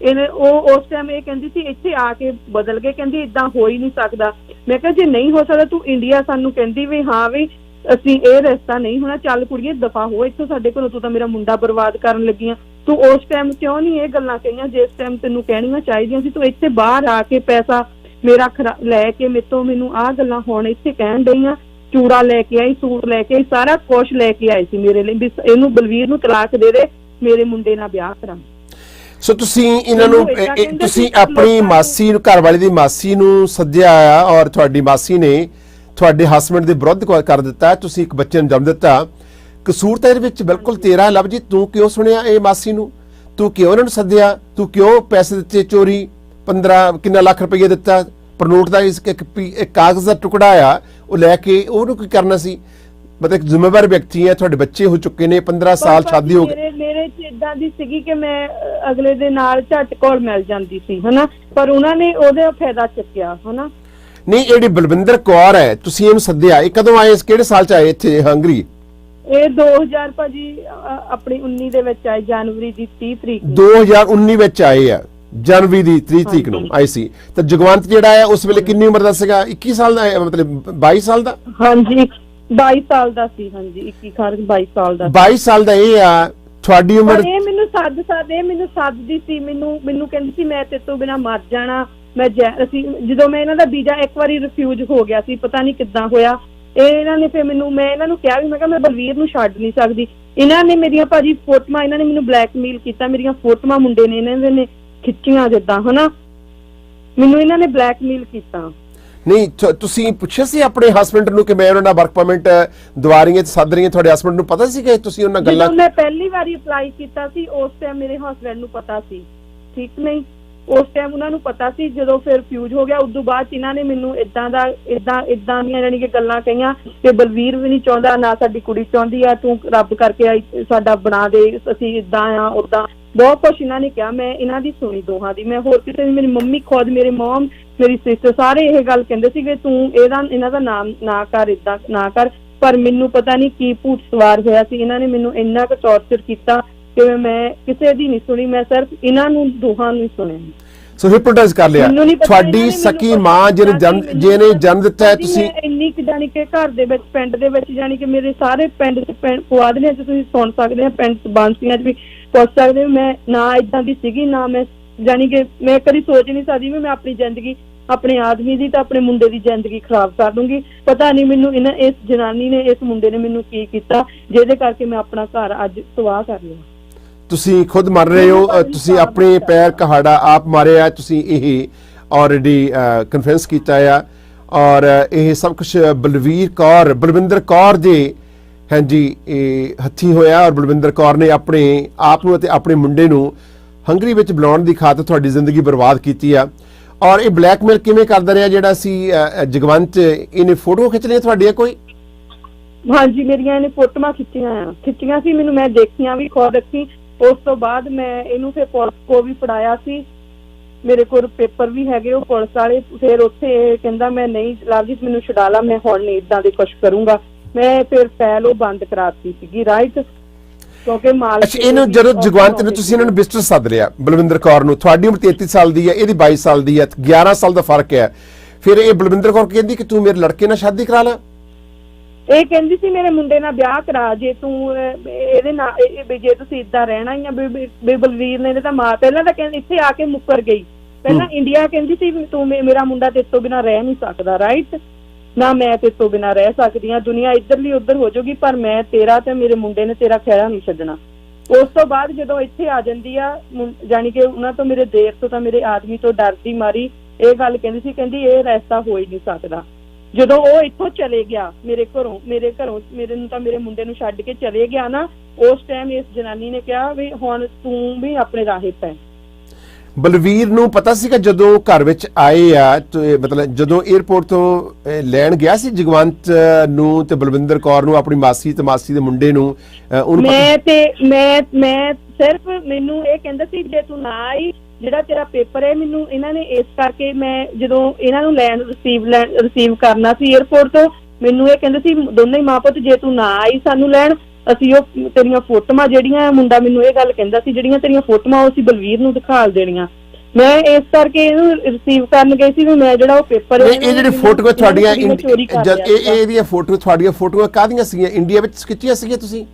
ਉਹ ਉਸ ਟਾਈਮ ਇਹ ਕਹਿੰਦੀ ਸੀ, ਇੱਥੇ ਆ ਕੇ ਬਦਲ ਗਏ, ਕਹਿੰਦੀ ਏਦਾਂ ਹੋ ਹੀ ਨਹੀਂ ਸਕਦਾ। ਮੈਂ ਕਿਹਾ ਜੇ ਨਹੀਂ ਹੋ ਸਕਦਾ ਤੂੰ ਇੰਡੀਆ ਸਾਨੂੰ ਕਹਿੰਦੀ ਵੀ ਹਾਂ ਵੀ ਅਸੀਂ ਇਹ ਰਿਸ਼ਤਾ ਨਹੀਂ ਹੋਣਾ, ਚੱਲ ਕੁੜੀਏ ਦਫਾ ਹੋ ਇੱਥੋਂ ਸਾਡੇ ਕੋਲੋਂ, ਤੂੰ ਤਾਂ ਮੇਰਾ ਮੁੰਡਾ ਬਰਬਾਦ ਕਰਨ ਲੱਗੀ ਆ। ਤੂੰ ਉਸ ਟਾਈਮ ਕਿਉਂ ਨਹੀਂ ਇਹ ਗੱਲਾਂ ਕਹੀਆਂ ਜਿਸ ਟਾਈਮ ਤੈਨੂੰ ਕਹਿਣੀਆਂ ਚਾਹੀਦੀਆਂ ਸੀ? ਤੂੰ ਇੱਥੇ ਬਾਹਰ ਆ ਕੇ ਪੈਸਾ ਮੇਰਾ ਲੈ ਕੇ ਮੈਨੂੰ ਆਹ ਗੱਲਾਂ ਹੁਣ ਇੱਥੇ ਕਹਿਣ ਡਈਆਂ। ਚੂੜਾ ਲੈ ਕੇ ਆਈ, ਸੂਟ ਲੈ ਕੇ ਆਈ, ਸਾਰਾ ਕੁਛ ਲੈ ਕੇ ਆਈ ਸੀ ਮੇਰੇ ਲਈ ਵੀ ਇਹਨੂੰ ਬਲਵੀਰ ਨੂੰ ਤਲਾਕ ਦੇ ਦੇ, ਮੇਰੇ ਮੁੰਡੇ ਨਾਲ ਵਿਆਹ ਕਰਾਂ। ਸੋ ਤੁਸੀਂ ਇਹਨਾਂ ਨੂੰ ਤੁਸੀਂ ਆਪਣੀ ਮਾਸੀ ਨੂੰ, ਘਰ ਵਾਲੀ ਦੀ ਮਾਸੀ ਨੂੰ ਸੱਦਿਆ ਆ ਔਰ ਤੁਹਾਡੀ ਮਾਸੀ ਨੇ ਤੁਹਾਡੇ ਹਸਬੰਡ ਦੇ ਵਿਰੁੱਧ ਕਰ ਦਿੱਤਾ, ਤੁਸੀਂ ਇੱਕ ਬੱਚੇ ਨੂੰ ਜਨਮ ਦਿੱਤਾ। ਕਸੂਰ ਤਾਂ ਇਹਦੇ ਵਿੱਚ ਬਿਲਕੁਲ ਤੇਰਾ। ਲਵਜੀਤ, ਤੂੰ ਕਿਉਂ ਸੁਣਿਆ ਇਹ ਮਾਸੀ ਨੂੰ? ਤੂੰ ਕਿਉਂ ਉਹਨਾਂ ਨੂੰ ਸੱਦਿਆ? ਤੂੰ ਕਿਉਂ ਪੈਸੇ ਦਿੱਤੇ ਚੋਰੀ? 15 ਕਿੰਨਾ ਲੱਖ ਰੁਪਏ ਦਿੱਤਾ? ਪਰ ਨੋਟ ਦਾ ਇੱਕ ਕਾਗਜ਼ ਦਾ ਟੁਕੜਾ ਆ, ਉਹ ਲੈ ਕੇ ਉਹਨੂੰ ਕੀ ਕਰਨਾ ਸੀ? ਮਤਲਬ ਇੱਕ ਜ਼ਿੰਮੇਵਾਰ ਵਿਅਕਤੀ ਹੈ, ਤੁਹਾਡੇ ਬੱਚੇ ਹੋ ਚੁੱਕੇ ਨੇ, 15 ਸਾਲ ਸ਼ਾਦੀ ਹੋ ਗਈ। ਮੇਰੇ ਚ ਇਦਾਂ ਦੀ ਸੀਗੀ ਕਿ ਮੈਂ ਅਗਲੇ ਦੇ ਨਾਲ ਝੱਟ ਕੋਲ ਮਿਲ ਜਾਂਦੀ ਸੀ ਹਨਾ, ਪਰ ਉਹਨਾਂ ਨੇ ਉਹਦਾ ਫਾਇਦਾ ਚੱਕਿਆ ਹਨਾ। ਨਹੀਂ, ਜਿਹੜੀ ਬਲਵਿੰਦਰ ਕੌਰ ਹੈ, ਤੁਸੀਂ ਇਹਨੂੰ ਸੱਦਿਆ, ਇਹ ਕਦੋਂ ਆਏ? ਕਿਹੜੇ ਸਾਲ ਚ ਆਏ ਇੱਥੇ ਹੰਗਰੀ? ਇਹ 2000 ਭਾਜੀ ਆਪਣੀ 19 ਦੇ ਵਿੱਚ ਆਏ, ਜਨਵਰੀ ਦੀ 30 ਤਰੀਕ ਨੂੰ। 2019 ਵਿੱਚ ਆਏ ਆ, ਜਨਵਰੀ ਦੀ 30 ਤਰੀਕ ਨੂੰ ਆਈ ਸੀ। ਤਾਂ ਜਗਵੰਤ ਜਿਹੜਾ ਹੈ ਉਸ ਵੇਲੇ ਕਿੰਨੀ ਉਮਰ ਦਾ ਸੀਗਾ? 21 ਸਾਲ ਦਾ, ਮਤਲਬ 22 ਸਾਲ ਦਾ? ਹਾਂਜੀ 22 ਸਾਲ ਦਾ ਸੀ। ਹਾਂਜੀ 21 ਖਾਰ 22 ਸਾਲ ਦਾ। 22 ਸਾਲ ਦਾ ਇਹ ਆ। ਤੁਹਾਡੀ ਉਮਰ? ਇਹ ਮੈਨੂੰ ਸੱਦਦੀ ਸੀ, ਮੈਨੂੰ ਕਹਿੰਦੀ ਸੀ ਮੈਂ ਤੇਰੇ ਤੋਂ ਬਿਨਾ ਮਰ ਜਾਣਾ। ਅਸੀਂ ਜਦੋਂ ਮੈਂ ਇਹਨਾਂ ਦਾ ਵੀਜ਼ਾ ਇੱਕ ਵਾਰੀ ਰਿਫਿਊਜ਼ ਹੋ ਗਿਆ ਸੀ, ਪਤਾ ਨਹੀਂ ਕਿੱਦਾਂ ਹੋਇਆ। ਇਹਨਾਂ ਨੇ ਫਿਰ ਮੈਂ ਇਹਨਾਂ ਨੂੰ ਕਿਹਾ ਵੀ ਮੈਂ ਕਿਹਾ ਮੈਂ ਬਲਵੀਰ ਨੂੰ ਛੱਡ ਨਹੀਂ ਸਕਦੀ। ਇਹਨਾਂ ਨੇ ਮੇਰੀਆਂ ਭਾਜੀ ਫੋਟੋਆਂ, ਇਹਨਾਂ ਨੇ ਮੈਨੂੰ ਬਲੈਕਮੇਲ ਕੀਤਾ, ਮੇਰੀਆਂ ਫੋਟੋਆਂ ਮੁੰਡੇ ਨੇ ਇਹਨਾਂ ਨੇ ਖਿੱਚੀਆਂ ਜਿੱਦਾਂ ਹਨਾ, ਮੈਨੂੰ ਇਹਨਾਂ ਨੇ ਬਲੈਕਮੇਲ ਕੀਤਾ। ਨਹੀਂ, ਤੁਸੀਂ ਪੁੱਛਿਆ ਸੀ ਆਪਣੇ ਹਸਬੰਡ ਨੂੰ ਕਿ ਮੈਂ ਉਹਨਾਂ ਦਾ ਵਰਕ ਪਰਮਿਟ ਦਵਾ ਰਹੀ ਹਾਂ ਤੇ ਸੱਦ ਰਹੀ ਹਾਂ? ਤੁਹਾਡੇ ਹਸਬੰਡ ਨੂੰ ਪਤਾ ਸੀ ਕਿ ਤੁਸੀਂ ਉਹਨਾਂ ਗੱਲਾਂ? ਜਦੋਂ ਮੈਂ ਪਹਿਲੀ ਵਾਰੀ ਅਪਲਾਈ ਕੀਤਾ ਸੀ ਉਸ ਟਾਈਮ ਮੇਰੇ ਹਸਬੰਡ ਨੂੰ ਪਤਾ ਸੀ, ਠੀਕ ਨਹੀਂ, ਉਸ ਟਾਈਮ ਉਹਨਾਂ ਨੂੰ ਪਤਾ ਸੀ। ਜਦੋਂ ਫਿਰ ਫਿਊਜ਼ ਹੋ ਗਿਆ ਉਸ ਤੋਂ ਬਾਅਦ ਇਹਨਾਂ ਨੇ ਮੈਨੂੰ ਇਦਾਂ ਦੀਆਂ ਯਾਨੀ ਕਿ ਗੱਲਾਂ ਕਹੀਆਂ ਕਿ ਬਲਵੀਰ ਵੀ ਨਹੀਂ ਚਾਹੁੰਦਾ, ਨਾ ਸਾਡੀ ਕੁੜੀ ਚਾਹੁੰਦੀ ਆ, ਤੂੰ ਰੱਬ ਕਰਕੇ ਸਾਡਾ ਬਣਾ ਦੇ, ਅਸੀਂ ਇਦਾਂ ਆ ਉਦਾਂ, ਬਹੁਤ ਕੁਛ ਇਹਨਾਂ ਨੇ ਕਿਹਾ। ਮੈਂ ਇਹਨਾਂ ਦੀ ਸੁਣੀ ਦੋਹਾਂ ਦੀ, ਮੈਂ ਹੋਰ ਕਿਸੇ ਦੀ। ਮੇਰੀ ਮੰਮੀ ਖੁਦ, ਮੇਰੇ ਮਮ, ਮੇਰੀ ਸਿਸਟਰ ਸਾਰੇ ਇਹ ਗੱਲ ਕਹਿੰਦੇ ਸੀ ਕਿ ਤੂੰ ਇਹਨਾਂ ਦਾ ਨਾਮ ਨਾ ਕਰ, ਇਦਾਂ ਨਾ ਕਰ। ਪਰ ਮੈਨੂੰ ਪਤਾ ਨਹੀਂ ਕੀ ਭੂਤ ਸਵਾਰ ਹੋਇਆ ਸੀ, ਇਹਨਾਂ ਨੇ ਮੈਨੂੰ ਇੰਨਾ ਕੁ ਟੌਰਚਰ ਕੀਤਾ ਕਿ ਮੈਂ ਕਿਸੇ ਦੀ ਨਹੀਂ ਸੁਣੀ, ਮੈਂ ਸਿਰਫ ਇਹਨਾਂ ਨੂੰ ਦੋਹਾਂ ਨੂੰ ਹੀ ਸੁਣਿਆ। ਸੋ ਹਿਪਨੋਟਾਈਜ਼ ਕਰ ਲਿਆ। ਤੁਹਾਡੀ ਸਕੀ ਮਾਂ ਜਿਹਨੇ ਜਨਮ ਦਿੱਤਾ ਹੈ, ਤੁਸੀਂ ਇੰਨੀ ਕਿ ਜਾਨੀ ਕਿ ਘਰ ਦੇ ਵਿੱਚ, ਪਿੰਡ ਦੇ ਵਿੱਚ, ਜਾਨੀ ਕਿ ਮੇਰੇ ਸਾਰੇ ਪਿੰਡ ਪੁਆਧੀਆਂ ਚ ਤੁਸੀਂ ਸੁਣ ਸਕਦੇ ਆ, ਪਿੰਡ ਬਾਂਸੀਆਂ ਚ ਵੀ ਪੁੱਛ ਸਕਦੇ ਹੋ। ਮੈਂ ਨਾ ਇਦਾਂ ਦੀ ਸੀਗੀ, ਨਾ ਮੈਂ ਜਾਨੀ ਕਿ ਮੈਂ ਕਦੀ ਸੋਚ ਨਹੀਂ ਸਕਦੀ ਵੀ ਮੈਂ ਆਪਣੀ ਜ਼ਿੰਦਗੀ, ਆਪਣੇ ਆਦਮੀ ਦੀ ਤਾਂ ਆਪਣੇ ਮੁੰਡੇ ਦੀ ਜ਼ਿੰਦਗੀ ਖਰਾਬ ਕਰ ਦੂੰਗੀ। ਪਤਾ ਨਹੀਂ ਮੈਨੂੰ ਇਸ ਜਨਾਨੀ ਨੇ, ਇਸ ਮੁੰਡੇ ਨੇ ਮੈਨੂੰ ਕੀ ਕੀਤਾ ਜਿਹਦੇ ਕਰਕੇ ਮੈਂ ਆਪਣਾ ਘਰ ਅੱਜ ਤਬਾਹ ਕਰ ਲਿਆ। ਤੁਸੀਂ ਖੁਦ ਮਰ ਰਹੇ ਹੋ, ਤੁਸੀਂ ਆਪਣੇ ਪੈਰ ਕਹਾੜਾ ਆਪ ਮਾਰਿਆ, ਤੁਸੀਂ ਇਹ ਆਲਰੇਡੀ ਕਨਫੈਸ ਕੀਤਾ ਆ। ਔਰ ਇਹ ਸਭ ਕੁਝ ਬਲਵਿੰਦਰ ਕੌਰ ਦੇ ਹਾਂਜੀ ਇਹ ਹੱਥੀਂ ਹੋਇਆ। ਔਰ ਬਲਵਿੰਦਰ ਕੌਰ ਨੇ ਆਪਣੇ ਆਪ ਨੂੰ ਅਤੇ ਆਪਣੇ ਮੁੰਡੇ ਨੂੰ ਹੰਗਰੀ ਵਿੱਚ ਬੁਲਾਉਣ ਦੀ ਖਾਤਰ ਤੁਹਾਡੀ ਜ਼ਿੰਦਗੀ ਬਰਬਾਦ ਕੀਤੀ ਆ। ਔਰ ਇਹ ਬਲੈਕਮੇਲ ਕਿਵੇਂ ਕਰਦਾ ਰਿਹਾ ਜਿਹੜਾ ਸੀ ਜਗਵੰਤ? ਇਹਨੇ ਫੋਟੋ ਖਿੱਚ ਲਈਆਂ ਤੁਹਾਡੀਆਂ ਕੋਈ? ਹਾਂਜੀ ਮੇਰੀਆਂ ਇਹਨੇ ਫੋਟੋਆਂ ਖਿੱਚੀਆਂ ਸੀ, ਮੈਨੂੰ ਮੈਂ ਦੇਖੀਆਂ ਵੀ, ਖੁਦ ਅੱਖੀਂ। ਉਸ ਤੋਂ ਬਾਅਦ ਮੈਂ ਇਹਨੂੰ ਫਿਰ ਪੁਲਿਸ ਕੋ ਵੀ ਫੜਾਇਆ ਸੀ, ਮੇਰੇ ਕੋਲ ਪੇਪਰ ਵੀ ਹੈਗੇ ਉਹ ਪੁਲਿਸ ਵਾਲੇ। ਫਿਰ ਉੱਥੇ ਇਹ ਕਹਿੰਦਾ ਮੈਂ ਨਹੀਂ ਲਵਜੀਤ ਮੈਨੂੰ ਛੁਡਾ ਲਾ, ਮੈਂ ਹੁਣ ਨਹੀਂ ਇਦਾਂ ਦੇ ਕੁਛ ਕਰੂੰਗਾ। ਮੈਂ ਫਿਰ ਫਾਈਲ ਉਹ ਬੰਦ ਕਰਾਤੀ ਸੀਗੀ, ਰਾਈਟ, ਕਿਉਂਕਿ ਮਾਲ। ਅੱਛਾ, ਇਹਨੂੰ ਜਦੋਂ ਜਗਵੰਤ ਨੂੰ ਤੁਸੀਂ ਇਹਨਾਂ ਨੂੰ ਬਿਸਟਰ ਸੱਦ ਲਿਆ, ਬਲਵਿੰਦਰ ਕੌਰ ਨੂੰ, ਤੁਹਾਡੀ ਉਮਰ 33 ਸਾਲ ਦੀ ਹੈ, ਇਹਦੀ 22 ਸਾਲ ਦੀ ਹੈ, 11 ਸਾਲ ਦਾ ਫਰਕ ਹੈ। ਫਿਰ ਇਹ ਬਲਵਿੰਦਰ ਕੌਰ ਕਹਿੰਦੀ ਕਿ ਤੂੰ ਮੇਰੇ ਲੜਕੇ ਨਾਲ ਸ਼ਾਦੀ ਕਰਾ ਲੈ। ਇਹ ਕਹਿੰਦੀ ਸੀ ਮੇਰੇ ਮੁੰਡੇ ਨਾਲ ਵਿਆਹ ਕਰਾ, ਜੇ ਤੂੰ ਇਹਦੇ ਨਾਲ, ਜੇ ਤੁਸੀਂ ਇਦਾਂ ਰਹਿਣਾ ਹੀ ਆ। ਬਲਵੀਰ ਨੇ ਤਾਂ ਪਹਿਲਾਂ ਤਾਂ ਕਹਿੰਦੀ ਇੱਥੇ ਆ ਕੇ ਮੁੱਕਰ ਗਈ, ਪਹਿਲਾਂ ਇੰਡੀਆ ਕਹਿੰਦੀ ਸੀ ਤੂੰ ਮੇਰਾ ਮੁੰਡਾ ਤੇਰੇ ਤੋਂ ਬਿਨਾਂ ਰਹਿ ਨਹੀਂ ਸਕਦਾ, ਰਾਈਟ, ਨਾ ਮੈਂ ਤੇਰੇ ਤੋਂ ਬਿਨਾਂ ਰਹਿ ਸਕਦੀ ਹਾਂ, ਦੁਨੀਆ ਇੱਧਰਲੀ ਉੱਧਰ ਹੋ ਜਾਊਗੀ, ਪਰ ਮੈਂ ਤੇਰਾ ਤੇ ਮੇਰੇ ਮੁੰਡੇ ਨੇ ਤੇਰਾ ਖਹਿੜਾ ਨਹੀਂ ਛੱਡਣਾ। ਉਸ ਤੋਂ ਬਾਅਦ ਜਦੋਂ ਇੱਥੇ ਆ ਜਾਂਦੀ ਆ, ਜਾਣੀ ਕਿ ਉਹਨਾਂ ਤੋਂ, ਮੇਰੇ ਦੇਰ ਤੋਂ, ਤਾਂ ਮੇਰੇ ਆਦਮੀ ਤੋਂ ਡਰਦੀ ਮਾਰੀ ਇਹ ਗੱਲ ਕਹਿੰਦੀ ਸੀ, ਕਹਿੰਦੀ ਇਹ ਰਿਸ਼ਤਾ ਹੋ ਹੀ ਨਹੀਂ ਸਕਦਾ। ਜਦੋਂ ਉਹ ਇੱਥੋਂ ਚਲੇ ਗਿਆ ਮੇਰੇ ਨੂੰ ਤਾਂ ਮੇਰੇ ਮੁੰਡੇ ਨੂੰ ਛੱਡ ਕੇ ਚਲੇ ਗਿਆ ਨਾ, ਉਸ ਟਾਈਮ ਇਸ ਜਨਾਨੀ ਨੇ ਕਿਹਾ ਵੀ ਹੁਣ ਤੂੰ ਵੀ ਆਪਣੇ ਰਾਹੇ ਪੈ। ਬਲਵੀਰ ਨੂੰ ਪਤਾ ਸੀਗਾ ਜਦੋਂ ਘਰ ਵਿੱਚ ਆਏ ਆ ਤੇ ਮਤਲਬ ਜਦੋਂ 에ਅਰਪੋਰਟ ਤੋਂ ਲੈਣ ਗਿਆ ਸੀ ਜਗਵੰਤ ਨੂੰ ਤੇ ਬਲਵਿੰਦਰ ਕੌਰ ਨੂੰ, ਆਪਣੀ ਮਾਸੀ ਤੇ ਮਾਸੀ ਦੇ ਮੁੰਡੇ ਨੂੰ, ਉਹਨੂੰ ਮੈਂ ਸਿਰਫ ਮੈਨੂੰ ਇਹ ਕਹਿੰਦਾ ਸੀ ਜੇ ਤੂੰ ਨਾ ਆਈ ਜਿਹੜਾ ਤੇਰਾ ਪੇਪਰ ਹੈ, ਮੈਨੂੰ ਇਹਨਾਂ ਨੇ ਇਸ ਕਰਕੇ ਮੈਂ ਜਦੋਂ ਇਹਨਾਂ ਨੂੰ ਰਿਸੀਵ ਕਰਨਾ ਸੀ 에ਅਰਪੋਰਟ ਤੋਂ, ਮੈਨੂੰ ਇਹ ਕਹਿੰਦੇ ਸੀ ਦੋਨੇ ਹੀ ਮਾਂ ਪੁੱਤ ਜੇ ਤੂੰ ਨਾ ਆਈ ਸਾਨੂੰ ਲੈਣ, ਅਸੀਂ ਉਹ ਤੇਰੀਆਂ ਫੋਟੋਆਂ ਜਿਹੜੀਆਂ, ਮੁੰਡਾ ਮੈਨੂੰ ਇਹ ਗੱਲ ਕਹਿੰਦਾ ਸੀ ਜਿਹੜੀਆਂ ਤੇਰੀਆਂ ਫੋਟੋਆਂ ਉਹ ਅਸੀਂ ਬਲਵੀਰ ਨੂੰ ਦਿਖਾਲ ਦੇਣੀਆਂ। ਮੈਂ ਇਸ ਕਰਕੇ ਇਹਨੂੰ ਰਿਸੀਵ ਕਰਨ ਗਈ ਸੀ ਵੀ ਮੈਂ ਜਿਹੜਾ ਉਹ ਪੇਪਰ ਇਹ ਜਿਹੜੀ ਫੋਟੋਆਂ ਤੁਹਾਡੀਆਂ ਜਦ ਇਹਦੀਆਂ ਫੋਟੋਆਂ ਕਾਹਦੀਆਂ ਸੀਗੀਆਂ? ਇੰਡੀਆ ਵਿੱਚ ਖਿੱਚੀਆਂ ਸੀਗੀਆਂ ਤੁਸੀਂ?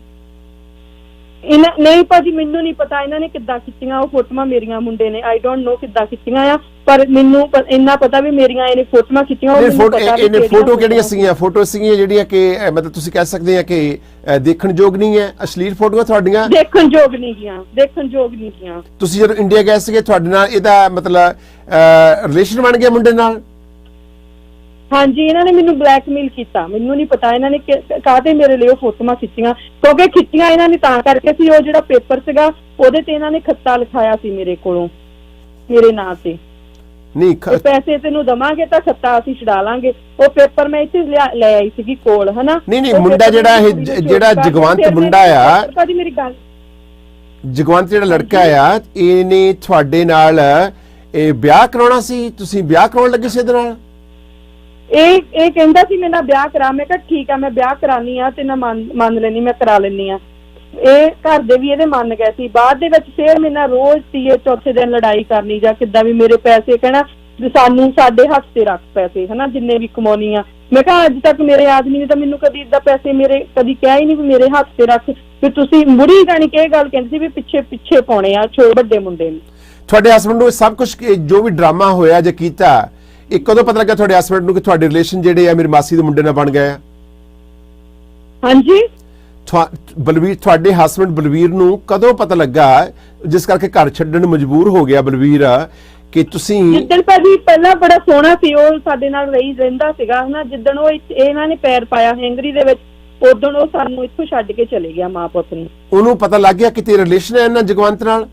ਨਹੀਂ ਭਾਜੀ, ਮੈਨੂੰ ਨਹੀਂ ਪਤਾ ਇਹਨਾਂ ਨੇ ਕਿੱਦਾਂ ਖਿੱਚੀਆਂ ਉਹ ਫੋਟੋਆਂ ਮੇਰੀਆਂ ਮੁੰਡੇ ਨੇ, ਆਈ ਡੋਂਟ ਨੋ ਕਿੱਦਾਂ ਖਿੱਚੀਆਂ ਆ, ਪਰ ਮੈਨੂੰ ਇੰਨਾ ਪਤਾ ਵੀ ਮੇਰੀਆਂ ਇਹਨੇ ਫੋਟੋਆਂ ਖਿੱਚੀਆਂ। ਇਹਨੇ ਫੋਟੋ ਕਿਹੜੀਆਂ ਸੀਗੀਆਂ? ਫੋਟੋ ਸੀਗੀਆਂ ਜਿਹੜੀਆਂ ਕਿ ਮਤਲਬ ਤੁਸੀਂ ਕਹਿ ਸਕਦੇ ਆ ਕਿ ਦੇਖਣ ਯੋਗ ਨਹੀਂ ਹੈ, ਅਸ਼ਲੀਲ ਫੋਟੋਆਂ ਤੁਹਾਡੀਆਂ ਦੇਖਣ ਯੋਗ ਨਹੀਂ ਗੀਆਂ। ਤੁਸੀਂ ਜਦੋਂ ਇੰਡੀਆ ਗਏ ਸੀਗੇ ਤੁਹਾਡੇ ਨਾਲ ਇਹਦਾ ਮਤਲਬ ਰਿਲੇਸ਼ਨ ਬਣ ਗਿਆ ਮੁੰਡੇ ਨਾਲ? ਹਾਂਜੀ, ਇਹਨਾਂ ਨੇ ਮੈਨੂੰ ਬਲੈਕਮੇਲ ਕੀਤਾ, ਮੈਨੂੰ ਨਹੀਂ ਪਤਾ ਇਹਨਾਂ ਨੇ ਕਾਹਦੇ ਮੇਰੇ ਲਈ ਉਹ ਫੋਟੋਆਂ ਖਿੱਚੀਆਂ, ਕਿਉਂਕਿ ਖਿੱਚੀਆਂ ਇਹਨਾਂ ਨੇ ਤਾਂ ਕਰਕੇ ਸੀ ਉਹ ਜਿਹੜਾ ਪੇਪਰ ਸੀਗਾ ਉਹਦੇ ਤੇ ਇਹਨਾਂ ਨੇ ਖੱਤਾ ਲਿਖਾਇਆ ਸੀ ਮੇਰੇ ਕੋਲੋਂ, ਮੇਰੇ ਨਾਂ ਤੇ। ਨਹੀਂ ਪੈਸੇ ਤੈਨੂੰ ਦਵਾਂਗੇ ਤਾਂ ਖੱਤਾ ਅਸੀਂ ਛਡਾ ਲਾਂਗੇ, ਉਹ ਪੇਪਰ ਮੈਂ ਇੱਥੇ ਲੈ ਆਈ ਸੀਗੀ ਕੋਲ, ਹਨਾ। ਨਹੀਂ ਮੁੰਡਾ ਜਿਹੜਾ ਜਗਵੰਤ ਮੁੰਡਾ ਆ, ਭਾਜੀ ਮੇਰੀ ਗੱਲ, ਜਗਵੰਤ ਜਿਹੜਾ ਲੜਕਾ ਆ, ਇਹਨੇ ਤੁਹਾਡੇ ਨਾਲ ਇਹ ਵਿਆਹ ਕਰਾਉਣਾ ਸੀ, ਤੁਸੀਂ ਵਿਆਹ ਕਰਾਉਣ ਲੱਗੇ ਸੀ ਇਹਦੇ ਨਾਲ? ਇਹ ਕਹਿੰਦਾ ਸੀ ਮੇਰੇ ਨਾਲ ਵਿਆਹ ਕਰਾ, ਮੈਂ ਕਿਹਾ ਠੀਕ ਆ ਮੈਂ ਵਿਆਹ ਕਰਾਨੀ ਆ ਤੇ ਨਾ ਮੰਨ ਲੈਣੀ, ਮੈਂ ਕਰਾ ਲੈਣੀ ਆ। ਇਹ ਘਰ ਦੇ ਵੀ ਇਹਦੇ ਮੰਨ ਗਏ ਸੀ। ਬਾਅਦ ਦੇ ਵਿੱਚ ਫੇਰ ਮੇਰੇ ਨਾਲ ਰੋਜ਼ ਤੀਏ ਚੌਥੇ ਦਿਨ ਲੜਾਈ ਕਰਨੀ ਜਾਂ ਕਿੱਦਾਂ ਵੀ ਮੇਰੇ ਪੈਸੇ ਕਹਿਣਾ ਸਾਨੂੰ ਸਾਡੇ ਹੱਥ ਤੇ ਰੱਖ ਪੈਸੇ, ਹਨਾ, ਜਿੰਨੇ ਵੀ ਕਮਾਉਣੀ ਆ। ਮੈਂ ਕਿਹਾ ਅੱਜ ਤੱਕ ਮੇਰੇ ਆਦਮੀ ਨੇ ਤਾਂ ਮੈਨੂੰ ਕਦੀ ਏਦਾਂ ਪੈਸੇ ਮੇਰੇ ਕਦੀ ਕਿਹਾ ਹੀ ਨਹੀਂ ਵੀ ਮੇਰੇ ਹੱਥ ਤੇ ਰੱਖ, ਵੀ ਤੁਸੀਂ ਮੁੜੀ ਜਾਣੀ ਕਿ ਇਹ ਗੱਲ ਕਹਿੰਦੀ ਸੀ ਵੀ ਪਿੱਛੇ ਪਾਉਣੇ ਆ ਵੱਡੇ ਮੁੰਡੇ ਨੂੰ। ਤੁਹਾਡੇ ਹਸਬੰਡ ਨੂੰ ਸਭ ਕੁਝ ਜੋ ਵੀ ਡਰਾਮਾ ਹੋਇਆ ਜਾਂ ਕੀਤਾ, ਇਹ ਕਦੋਂ ਪਤਾ ਲੱਗਾ ਤੁਹਾਡੇ ਹਸਬੰਡ ਨੂੰ ਕਿ ਤੁਹਾਡੇ ਰਿਲੇਸ਼ਨ ਜਿਹੜੇ ਆ ਮੇਰੀ ਮਾਸੀ ਦੇ ਮੁੰਡੇ ਨਾਲ ਬਣ ਗਏ ਆ? ਹਾਂਜੀ, ਬਲਵੀਰ, ਤੁਹਾਡੇ ਹਸਬੰਡ ਬਲਵੀਰ ਨੂੰ ਕਦੋਂ ਪਤਾ ਲੱਗਾ ਜਿਸ ਕਰਕੇ ਘਰ ਛੱਡਣ ਨੂੰ ਮਜਬੂਰ ਹੋ ਗਿਆ ਬਲਵੀਰ ਕਿ ਤੁਸੀਂ? ਜਿੱਦਣ ਭਾਜੀ ਪਹਿਲਾਂ ਬੜਾ ਸੋਹਣਾ ਸੀ, ਉਹ ਸਾਡੇ ਨਾਲ ਰਹਿੰਦਾ ਸੀਗਾ, ਹਨਾ। ਜਿੱਦਣ ਉਹ ਇਹਨਾਂ ਨੇ ਪੈਰ ਪਾਇਆ ਹੰਗਰੀ ਦੇ ਵਿੱਚ, ਉਦੋਂ ਉਹ ਸਾਨੂੰ ਇੱਥੋਂ ਛੱਡ ਕੇ ਚਲੇ ਗਿਆ ਮਾਂ ਪੁੱਤ ਨੂੰ। ਉਹਨੂੰ ਪਤਾ ਲੱਗ ਗਿਆ ਕਿ ਤੇਰਾ ਰਿਲੇਸ਼ਨ ਹੈ ਇਹਨਾਂ ਜਗਵੰਤ ਨਾਲ?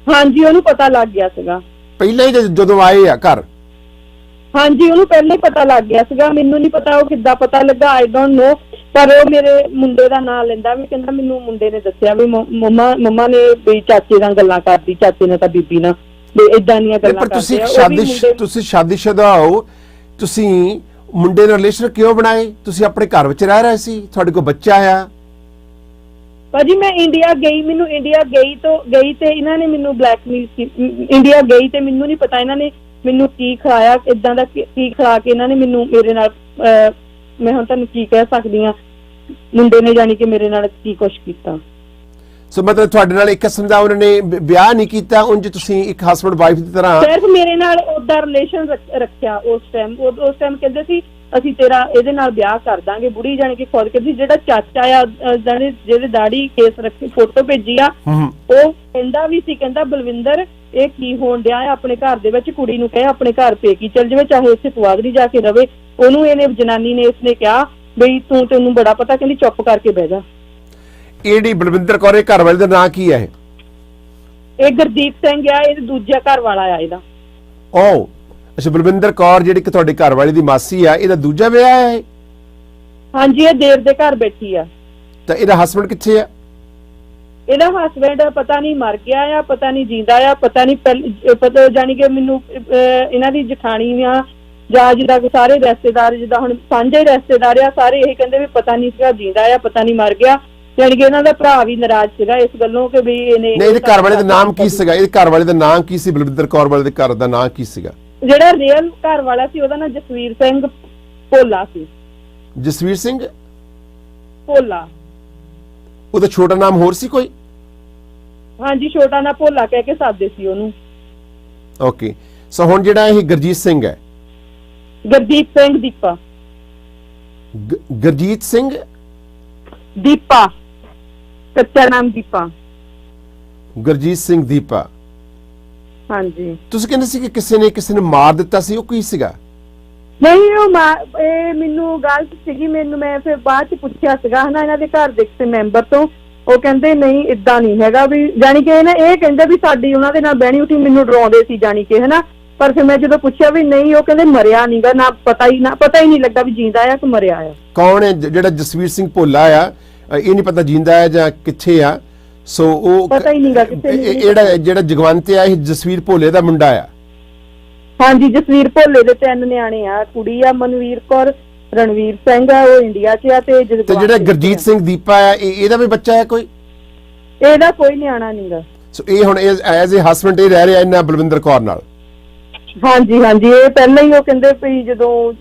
ਹਾਂਜੀ, ਉਹਨੂੰ ਪਤਾ ਲੱਗ ਗਿਆ ਸੀਗਾ ਪਹਿਲਾਂ ਹੀ ਜਦੋਂ ਆਏ ਆ ਘਰ? ਹਾਂਜੀ, ਉਹਨੂੰ ਪਹਿਲਾਂ ਹੀ ਪਤਾ ਲੱਗ ਗਿਆ ਸੀਗਾ, ਮੈਨੂੰ ਨਹੀਂ ਪਤਾ ਉਹ ਕਿੱਦਾਂ ਪਤਾ ਲੱਗਾ, ਆਈ ਡੋਂਟ ਨੋ। ਪਰ ਉਹ ਮੇਰੇ ਮੁੰਡੇ ਦਾ ਨਾਂ ਲੈਂਦਾ ਵੀ, ਕਹਿੰਦਾ ਮੈਨੂੰ ਮੁੰਡੇ ਨੇ ਦੱਸਿਆ ਵੀ ਮੰਮਾ ਨੇ ਵੀ ਚਾਚੇ ਨਾਲ ਗੱਲਾਂ ਕਰਦੀ, ਚਾਚੇ ਨੇ ਤਾਂ ਬੀਬੀ ਨਾਲ ਏਦਾਂ ਦੀਆਂ ਗੱਲਾਂ ਕਰਦੇ ਆ। ਤੁਸੀਂ ਸ਼ਾਦੀशुदा ਹੋ, ਤੁਸੀਂ ਮੁੰਡੇ ਨਾਲ ਰਿਲੇਸ਼ਨ ਕਿਉਂ ਬਣਾਏ? ਤੁਸੀਂ ਆਪਣੇ ਘਰ ਵਿੱਚ ਰਹਿ ਰਹੇ ਸੀ, ਤੁਹਾਡੇ ਕੋਲ ਬੱਚਾ ਆ। ਭਾਜੀ ਮੈਂ ਇੰਡੀਆ ਗਈ, ਮੈਨੂੰ ਇੰਡੀਆ ਗਈ ਤੇ ਇਹਨਾਂ ਨੇ ਮੈਨੂੰ ਬਲੈਕਮੇਲ ਇੰਡੀਆ ਗਈ ਤੇ ਮੈਨੂੰ ਨਹੀਂ ਪਤਾ ਇਹਨਾਂ ਨੇ ਮੈਨੂੰ ਕੀ ਖਿਲਾਇਆ, ਇਦਾਂ ਦਾ ਕੀ ਖਿਲਾ ਕੇ ਇਹਨਾਂ ਨੇ ਮੈਨੂੰ ਮੇਰੇ ਨਾਲ, ਮੈਂ ਹੁਣ ਤੁਹਾਨੂੰ ਕੀ ਕਹਿ ਸਕਦੀ ਆ, ਮੁੰਡੇ ਨੇ ਜਾਨੀ ਕਿ ਮੇਰੇ ਨਾਲ ਕੀ ਕੁਛ ਕੀਤਾ। ਸੋ ਮਤਲਬ ਤੁਹਾਡੇ ਨਾਲ ਇੱਕ ਕਿਸਮ ਦਾ ਉਹਨਾਂ ਨੇ ਵਿਆਹ ਨਹੀਂ ਕੀਤਾ, ਉਂਝ ਤੁਸੀਂ ਇੱਕ ਹਸਬੰਡ ਵਾਈਫ ਦੀ ਤਰ੍ਹਾਂ ਸਿਰਫ ਮੇਰੇ ਨਾਲ ਉਹਦਾ ਰਿਲੇਸ਼ਨ ਰੱਖਿਆ। ਉਸ ਟਾਈਮ ਕਹਿੰਦੇ ਸੀ ਅਸੀਂ ਤੇਰਾ ਇਹਦੇ ਨਾਲ ਵਿਆਹ ਕਰ ਦਾਂਗੇ, ਬੁੜੀ ਜਾਣੀ ਕਿ ਖੁਦ ਕਹਿੰਦੀ। ਜਿਹੜਾ ਚਾਚਾ ਆ ਜਿਹਦੇ ਦਾੜੀ ਕੇਸ ਰੱਖੀ ਫੋਟੋ ਭੇਜੀ ਆ, ਉਹ ਕਹਿੰਦਾ ਵੀ ਸੀ, ਕਹਿੰਦਾ ਬਲਵਿੰਦਰ ਇਹ ਕੀ ਹੋਣ ਡਿਆ ਆ ਆਪਣੇ ਘਰ ਦੇ ਵਿੱਚ, ਕੁੜੀ ਨੂੰ ਕਹੇ ਆਪਣੇ ਘਰ ਪੇਕੀ ਚੱਲ ਜਾਵੇ, ਚਾਹੇ ਇੱਥੇ ਸੁਆਗਰੀ ਜਾ ਕੇ ਰਵੇ। ਉਹਨੂੰ ਇਹਨੇ ਜਨਾਨੀ ਨੇ ਇਸਨੇ ਕਿਹਾ ਬਈ ਤੈਨੂੰ ਬੜਾ ਪਤਾ, ਕਹਿੰਦੀ ਚੁੱਪ ਕਰਕੇ ਬਹਿ ਜਾ। ਇਹਦੀ ਬਲਵਿੰਦਰ ਕੌਰ ਘਰ ਵਾਲੇ ਦਾ ਨਾਂ ਕੀ ਹੈ? ਇਹ ਗੁਰਦੀਪ ਸਿੰਘ ਆ, ਇਹ ਦੂਜਾ ਘਰ ਵਾਲਾ ਆ ਇਹਦਾ। ਓ ਅੱਛਾ, ਬਲਵਿੰਦਰ ਕੌਰ ਜਿਹੜੀ ਕਿ ਤੁਹਾਡੇ ਘਰ ਵਾਲੇ ਦੀ ਮਾਸੀ ਆ, ਇਹਦਾ ਦੂਜਾ ਵਿਆਹ ਹੈ? ਹਾਂਜੀ, ਇਹ ਦੇਰ ਦੇ ਘਰ ਬੈਠੀ ਆ। ਤਾਂ ਇਹਦਾ ਹਸਬੰਡ ਕਿੱਥੇ ਆ? ਇਹਦਾ ਹਸਬੰਡ ਪਤਾ ਨਹੀਂ ਮਰ ਗਿਆ ਆ, ਪਤਾ ਨਹੀਂ ਜਿੰਦਾ ਆ, ਪਤਾ ਨਹੀਂ ਪਤਾ ਜਾਨੀ ਕਿ ਮੈਨੂੰ ਇਹਨਾਂ ਦੀ ਜਠਾਣੀ ਆ ਜਾਂ ਜਿੱਦਾਂ ਕਿ ਸਾਰੇ ਰਿਸ਼ਤੇਦਾਰ, ਜਿੱਦਾਂ ਹੁਣ ਸਾਂਝੇ ਰਿਸ਼ਤੇਦਾਰ ਆ ਸਾਰੇ, ਇਹ ਕਹਿੰਦੇ ਵੀ ਪਤਾ ਨਹੀਂ ਸੀਗਾ ਜਿੰਦਾ ਆ, ਪਤਾ ਨਹੀਂ ਮਰ ਗਿਆ। ਜਾਨੀ ਕਿ ਇਹਨਾਂ ਦਾ ਭਰਾ ਵੀ ਨਾਰਾਜ਼ ਸੀਗਾ ਇਸ ਗੱਲੋਂ ਕਿ ਵੀ ਇਹਨੇ। ਨਹੀਂ, ਇਹਦੇ ਘਰ ਵਾਲੇ ਦਾ ਨਾਮ ਕੀ ਸੀਗਾ? ਇਹਦੇ ਘਰ ਵਾਲੇ ਦਾ ਨਾਮ ਕੀ ਸੀ? ਬਲਵਿੰਦਰ ਕੌਰ ਵਾਲੇ ਦੇ ਘਰ ਦਾ ਨਾਮ ਕੀ ਸੀਗਾ? ਜਿਹੜਾ ਰੀਅਲ ਘਰ ਵਾਲਾ ਸੀ ਉਹਦਾ ਨਾਮ ਜਸਵੀਰ ਸਿੰਘ ਭੋਲਾ ਸੀ। ਜਸਵੀਰ ਸਿੰਘ ਭੋਲਾ। ਉਹਦਾ ਛੋਟਾ ਨਾਮ ਹੋਰ ਸੀ ਕੋਈ? ਹਾਂਜੀ, ਛੋਟਾ ਨਾਮ ਭੋਲਾ ਕਹਿ ਕੇ ਸਾਦੇ ਸੀ ਉਹਨੂੰ। ਓਕੇ, ਸੋ ਹੁਣ ਜਿਹੜਾ ਇਹ ਗੁਰਜੀਤ ਸਿੰਘ ਹੈ, ਗੁਰਦੀਪ ਸਿੰਘ ਦੀਪਾ, ਗੁਰਜੀਤ ਸਿੰਘ ਦੀਪਾ, ਕੱਚਾ ਨਾਮ ਦੀਪਾ, ਗੁਰਜੀਤ ਸਿੰਘ ਦੀਪਾ। ਹਾਂਜੀ, ਤੁਸੀਂ ਕਹਿੰਦੇ ਸੀ ਕਿ ਕਿਸੇ ਨੇ ਮਾਰ ਦਿੱਤਾ ਸੀ, ਉਹ ਕੀ ਸੀਗਾ? ਨਹੀਂ, ਉਹ ਇਹ ਮੈਨੂੰ ਗੱਲ ਸੀਗੀ, ਮੈਂ ਫਿਰ ਬਾਅਦ ਚ ਪੁੱਛਿਆ ਸੀਗਾ ਹਨਾ ਇਹਨਾਂ ਦੇ ਘਰ ਦੇ ਕਿਸੇ ਮੈਂਬਰ ਤੋਂ ਉਹ ਕਹਿੰਦੇ ਨਹੀਂ ਇਦਾਂ ਨਹੀਂ ਹੈਗਾ ਵੀ, ਜਾਣੀ ਕਿ ਇਹ ਕਹਿੰਦੇ ਵੀ ਸਾਡੀ ਉਹਨਾਂ ਦੇ ਨਾਲ ਬਹਿਣੀ ਉੱਠੀ, ਮੈਨੂੰ ਡਰਾਉਂਦੇ ਸੀ ਜਾਣੀ ਕਿ ਹਨਾ। ਪਰ ਫਿਰ ਮੈਂ ਜਦੋਂ ਪੁੱਛਿਆ ਵੀ ਨਹੀਂ, ਉਹ ਕਹਿੰਦੇ ਮਰਿਆ ਨਹੀਂਗਾ, ਨਾ ਪਤਾ ਹੀ ਨਹੀਂ ਲੱਗਾ ਵੀ ਜਿੰਦਾ ਆ ਕਿ ਮਰਿਆ ਆ। ਕੌਣ ਹੈ ਜਿਹੜਾ ਜਸਵੀਰ ਸਿੰਘ ਭੋਲਾ ਆ? ਇਹ ਨਹੀਂ ਪਤਾ ਜਿੰਦਾ ਹੈ ਜਾਂ ਕਿੱਥੇ ਆ। ਸੋ ਉਹ ਪਤਾ ਹੀ ਨਹੀਂਗਾ ਕਿਸੇ ਜਿਹੜਾ ਜਗਵੰਤ ਆ, ਇਹ ਜਸਵੀਰ ਭੋਲੇ ਦਾ ਮੁੰਡਾ ਆ। ਹਾਂਜੀ, ਜਸਵੀਰ ਭੋਲੇ ਦੇ 3 ਨਿਆਣੇ ਆ, ਕੁੜੀ ਆ ਮਨਵੀਰ ਕੌਰ, ਰਣਵੀਰ ਸਿੰਘ ਆ, ਉਹ ਇੰਡੀਆ 'ਚ ਆ, ਤੇ ਜਿਹੜਾ ਗੁਰਜੀਤ ਸਿੰਘ ਦੀਪਾ ਆ, ਇਹਦਾ ਵੀ ਬੱਚਾ ਹੈ ਕੋਈ? ਇਹਦਾ ਕੋਈ ਨਿਆਣਾ ਨਹੀਂਗਾ। ਸੋ ਇਹ ਹੁਣ ਐਜ਼ ਅ ਹਸਬੈਂਡ ਇਹ ਰਹਿ ਰਿਹਾ ਇਹਨਾਂ ਬਲਵਿੰਦਰ ਕੌਰ ਨਾਲ? ਹਾਂਜੀ, ਇਹ ਪਹਿਲਾਂ ਹੀ ਉਹ ਕਹਿੰਦੇ ਵੀ ਜਦੋਂ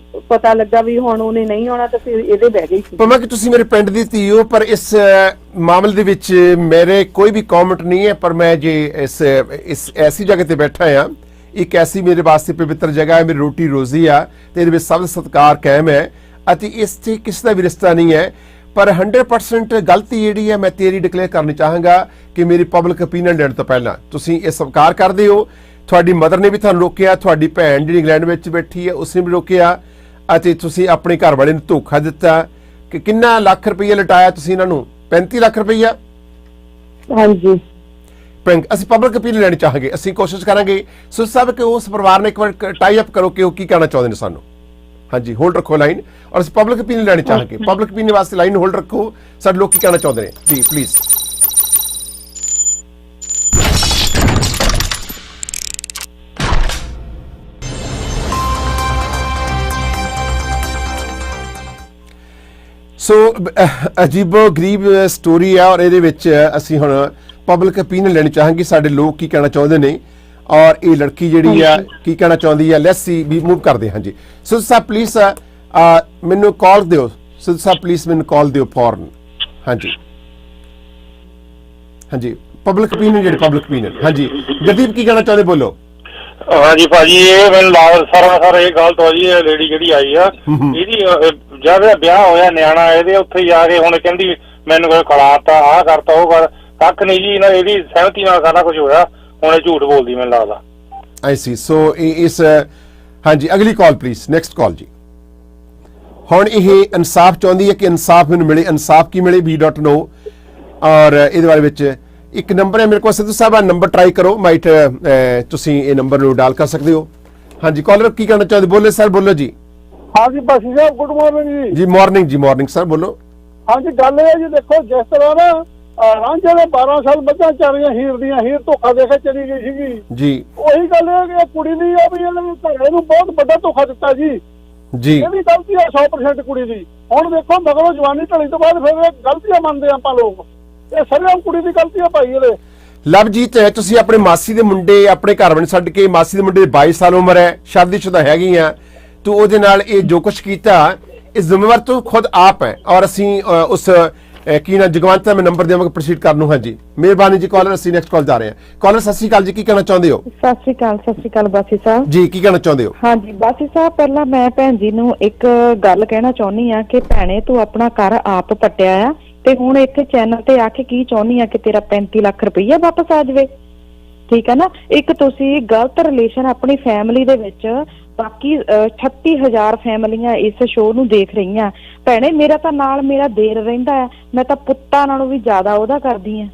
ਪਤਾ ਲੱਗਾ ਵੀ ਹੁਣ ਉਹਨੇ ਨਹੀਂ ਆਉਣਾ ਤਾਂ ਫਿਰ ਇਹਦੇ ਬਹਿ ਗਈ ਸੀ। ਭਾਵੇਂ ਕਿ ਤੁਸੀਂ ਮੇਰੇ ਪਿੰਡ ਦੀ ਧੀ ਹੋ, ਪਰ ਇਸ ਮਾਮਲੇ ਦੇ ਵਿੱਚ ਮੇਰੇ ਕੋਈ ਵੀ ਕਮੈਂਟ ਨਹੀਂ ਹੈ। ਪਰ ਮੈਂ ਜੇ ਇਸ ਐਸੀ ਜਗ੍ਹਾ ਤੇ ਬੈਠਾ ਹਾਂ, ਇੱਕ ਐਸੀ ਮੇਰੇ ਵਾਸਤੇ ਪਵਿੱਤਰ ਜਗ੍ਹਾ ਹੈ, ਮੇਰੀ ਰੋਟੀ ਰੋਜ਼ੀ ਆ, ਤੇ ਇਹਦੇ ਵਿੱਚ ਸਭ ਦਾ ਸਤਿਕਾਰ ਕਾਇਮ ਹੈ ਅਤੇ ਇਸ 'ਚ ਕਿਸੇ ਦਾ ਵੀ ਰਿਸ਼ਤਾ ਨਹੀਂ ਹੈ। ਪਰ 100% ਗਲਤੀ ਜਿਹੜੀ ਹੈ ਮੈਂ ਤੇਰੀ ਡਿਕਲੇਅਰ ਕਰਨੀ ਚਾਹਾਂਗਾ ਕਿ ਮੇਰੀ ਪਬਲਿਕ ਓਪੀਨੀਅਨ ਦੇਣ ਤੋਂ ਪਹਿਲਾਂ ਤੁਸੀਂ ਇਹ ਸਵੀਕਾਰ ਕਰਦੇ ਹੋ। ਤੁਹਾਡੀ ਮਦਰ ਨੇ ਵੀ ਤੁਹਾਨੂੰ ਰੋਕਿਆ, ਤੁਹਾਡੀ ਭੈਣ ਜਿਹੜੀ ਇੰਗਲੈਂਡ ਵਿੱਚ ਬੈਠੀ ਹੈ ਉਸਨੇ ਵੀ ਰੋਕਿਆ, ਅਤੇ ਤੁਸੀਂ ਆਪਣੇ ਘਰ ਵਾਲੇ ਨੂੰ ਧੋਖਾ ਦਿੱਤਾ। ਕਿ ਕਿੰਨਾ ਲੱਖ ਰੁਪਈਆ ਲਟਾਇਆ ਤੁਸੀਂ ਇਹਨਾਂ ਨੂੰ? 35 ਲੱਖ ਰੁਪਈਆ। ਹਾਂਜੀ, ਅਸੀਂ ਪਬਲਿਕ ਓਪੀਨੀਅਨ ਲੈਣੀ ਚਾਹਾਂਗੇ, ਅਸੀਂ ਕੋਸ਼ਿਸ਼ ਕਰਾਂਗੇ ਸੋ ਸਭ ਕਿ ਉਸ ਪਰਿਵਾਰ ਨੇ ਇੱਕ ਵਾਰ ਟਾਈ ਅਪ ਕਰੋ ਕਿ ਉਹ ਕੀ ਕਹਿਣਾ ਚਾਹੁੰਦੇ ਨੇ ਸਾਨੂੰ। ਹਾਂਜੀ, ਹੋਲਡ ਰੱਖੋ ਲਾਈਨ, ਔਰ ਅਸੀਂ ਪਬਲਿਕ ਓਪੀਨੀਅਨ ਲੈਣੀ ਚਾਹਾਂਗੇ। ਪਬਲਿਕ ਓਪੀਨੀਅਨ ਵਾਸਤੇ ਲਾਈਨ ਹੋਲਡ ਰੱਖੋ, ਸਾਡੇ ਲੋਕ ਕੀ ਕਹਿਣਾ ਚਾਹੁੰਦੇ ਨੇ ਜੀ, ਪਲੀਜ਼। ਸੋ ਅਜੀਬੋ ਗਰੀਬ ਸਟੋਰੀ ਆ, ਔਰ ਇਹਦੇ ਵਿੱਚ ਅਸੀਂ ਹੁਣ ਪਬਲਿਕ ਓਪੀਨੀਅਨ ਲੈਣੀ ਚਾਹਾਂਗੇ, ਸਾਡੇ ਲੋਕ ਕੀ ਕਹਿਣਾ ਚਾਹੁੰਦੇ ਨੇ ਔਰ ਇਹ ਲੜਕੀ ਜਿਹੜੀ ਆ ਕੀ ਕਹਿਣਾ ਚਾਹੁੰਦੀ ਆ। ਲੈਟਸ ਸੀ ਵੀ ਮੂਵ ਕਰਦੇ ਹਾਂ ਜੀ। ਸੋ ਸਾਹਿਬ ਪਲੀਜ਼ ਮੈਨੂੰ ਕਾਲ ਦਿਓ, ਸੋ ਸਾਹਿਬ ਪਲੀਜ਼ ਮੈਨੂੰ ਕਾਲ ਦਿਓ ਫੌਰਨ। ਹਾਂਜੀ ਹਾਂਜੀ, ਪਬਲਿਕ ਓਪੀਨੀਅਨ ਜਿਹੜੀ ਪਬਲਿਕ ਓਪੀਨੀਅਨ। ਹਾਂਜੀ ਗੁਰਦੀਪ ਕੀ ਕਹਿਣਾ ਚਾਹੁੰਦੇ, ਬੋਲੋ। ਹਾਂਜੀ ਭਾਜੀ, ਇਹ ਮੈਨੂੰ ਸਰ ਇਹ ਗੱਲ ਤੋਂ ਜੀ ਲੇਡੀ ਜਿਹੜੀ ਆਈ ਆ, ਇਹਦੀ ਜਦ ਵਿਆਹ ਹੋਇਆ ਨਿਆਣਾ ਇਹਦੇ ਉੱਥੇ ਹੀ ਆ ਕੇ ਹੁਣ ਕਹਿੰਦੀ ਮੈਨੂੰ ਕੋਈ ਖੜਾਤਾ, ਆਹ ਕਰਤਾ, ਉਹ ਕਰ, ਕੱਖ ਨਹੀਂ ਜੀ। ਇਹਦੀ ਸਹਿਮਤੀ ਨਾਲ ਸਾਰਾ ਕੁਝ ਹੋਇਆ, ਹੁਣ ਇਹ ਝੂਠ ਬੋਲਦੀ ਮੈਨੂੰ ਲੱਗਦਾ। ਆਈ ਸੀ। ਸੋ ਇਸ ਹਾਂਜੀ ਅਗਲੀ ਕਾਲ ਪਲੀਜ਼, ਨੈਕਸਟ ਕਾਲ ਜੀ। ਹੁਣ ਇਹ ਇਨਸਾਫ ਚਾਹੁੰਦੀ ਹੈ ਕਿ ਇਨਸਾਫ ਮੈਨੂੰ ਮਿਲੇ। ਇਨਸਾਫ ਕੀ ਮਿਲੇ ਵੀ ਡੋਂਟ ਨੋ। ਔਰ ਇਹਦੇ ਬਾਰੇ ਵਿੱਚ ਇੱਕ ਨੰਬਰ ਹੈ ਮੇਰੇ ਕੋਲ, ਸਿੱਧੂ ਸਾਹਿਬ ਆ ਨੰਬਰ ਟਰਾਈ ਕਰੋ, ਮਾਈਟ ਤੁਸੀਂ ਇਹ ਨੰਬਰ ਨੂੰ ਡਾਲ ਕਰ ਸਕਦੇ ਹੋ। ਹਾਂਜੀ ਕਾਲਰ ਕੀ ਕਹਿਣਾ ਚਾਹੁੰਦੇ, ਬੋਲੇ ਸਰ, ਬੋਲੋ ਜੀ। ਹਾਂਜੀ ਬਾਸੀ ਸਾਹਿਬ, ਗੁੱਡ ਮਾਰਨਿੰਗ ਜੀ। ਜੀ ਮਾਰਨਿੰਗ ਜੀ, ਮਾਰਨਿੰਗ ਸਰ, ਬੋਲੋ। ਹਾਂਜੀ ਗੱਲ ਇਹ ਹੈ ਜੀ, ਦੇਖੋ ਜਿਸ ਤਰ੍ਹਾਂ ਨਾ ਰਾਂਝੇ ਦੇ 12 ਸਾਲ ਬੱਚਾ ਚਾਰੀਆਂ ਹੀਰ ਦੀਆਂ, ਹੀਰ ਧੋਖਾ ਦੇ ਕੇ ਚਲੀ ਗਈ ਸੀਗੀ ਜੀ। ਉਹੀ ਗੱਲ ਹੈ ਕਿ ਕੁੜੀ ਦੀ ਆ ਵੀ ਇਹਨੇ ਘਰੇ ਨੂੰ ਬਹੁਤ ਵੱਡਾ ਧੋਖਾ ਦਿੱਤਾ ਜੀ। ਜੀ ਇਹ ਵੀ ਗਲਤੀ ਹੈ 100% ਕੁੜੀ ਦੀ। ਹੁਣ ਦੇਖੋ ਮਗਰੋਂ ਜਵਾਨੀ ਢਲੀ ਤੋਂ ਬਾਅਦ ਫਿਰ ਗਲਤੀਆਂ ਮੰਨਦੇ ਆਪਾਂ ਲੋਕ, ਇਹ ਸਾਰੀਆਂ ਕੁੜੀ ਦੀ ਗਲਤੀ ਆ ਭਾਈ ਇਹਦੇ। ਲਵਜੀਤ ਤੁਸੀਂ ਆਪਣੇ ਮਾਸੀ ਦੇ ਮੁੰਡੇ ਆਪਣੇ ਘਰ ਵਿੱਚ ਛੱਡ ਕੇ, ਮਾਸੀ ਦੇ ਮੁੰਡੇ ਦੀ 22 ਸਾਲ ਉਮਰ ਹੈ, ਸ਼ਾਦੀशुदा ਹੈਗੀ ਆ, ਤੂੰ ਉਹਦੇ ਨਾਲ ਇਹ ਜੋ ਕੁਝ ਕੀਤਾ ਇਹ ਜ਼ਿੰਮੇਵਾਰ ਤੂੰ ਖੁਦ ਆਪ ਹੈ। ਔਰ ਅਸੀਂ ਉਸ ਕੀ ਨਾ ਜਗਵੰਤ ਦਾ ਮੈਂ ਨੰਬਰ ਦੇਵਾਂਗਾ, ਪ੍ਰੋਸੀਡ ਕਰ ਨੂੰ। ਹਾਂਜੀ ਮਿਹਰਬਾਨੀ ਜੀ ਕਾਲਰ, ਅਸੀਂ ਨੈਕਸਟ ਕਾਲ ਜਾ ਰਹੇ ਹਾਂ। ਕਾਲਰ ਸਤਿ ਸ਼੍ਰੀ ਅਕਾਲ ਜੀ, ਕੀ ਕਹਿਣਾ ਚਾਹੁੰਦੇ ਹੋ? ਸਤਿ ਸ਼੍ਰੀ ਅਕਾਲ ਬਾਸੀ ਸਾਹਿਬ ਜੀ, ਕੀ ਕਹਿਣਾ ਚਾਹੁੰਦੇ ਹੋ? ਹਾਂਜੀ ਬਾਸੀ ਸਾਹਿਬ, ਪਹਿਲਾਂ ਮੈਂ ਭੈਣ ਜੀ ਨੂੰ ਇੱਕ ਗੱਲ ਕਹਿਣਾ ਚਾਹੁੰਦੀ ਆ ਕਿ ਭੈਣੇ ਤੂੰ ਆਪਣਾ ਘਰ ਆਪ ਪੱਟਿਆ ਆ, ਤੇ ਹੁਣ ਇੱਥੇ ਚੈਨਲ ਤੇ ਆ ਕੇ ਕੀ ਚਾਹੁੰਦੀ ਆ ਕਿ ਤੇਰਾ 35 ਲੱਖ ਰੁਪਈਆ ਵਾਪਸ ਆ ਜਾਵੇ। ਠੀਕ ਹੈ ਨਾ। ਇੱਕ ਤੁਸੀਂ ਗਲਤ ਰਿਲੇਸ਼ਨ ਆਪਣੀ ਫੈਮਿਲੀ ਦੇ ਵਿੱਚ, ਬਾਕੀ 36000 ਫੈਮਲੀਆਂ ਇਸ ਸ਼ੋਅ ਨੂੰ ਦੇਖ ਰਹੀਆਂ। ਭੈਣੇ ਮੇਰਾ ਤਾਂ ਨਾਲ ਮੇਰਾ ਦੇਰ ਰਹਿੰਦਾ ਹੈ, ਮੈਂ ਤਾਂ ਪੁੱਤਾਂ ਨਾਲੋਂ ਵੀ ਜ਼ਿਆਦਾ ਉਹਦਾ ਕਰਦੀ ਆ।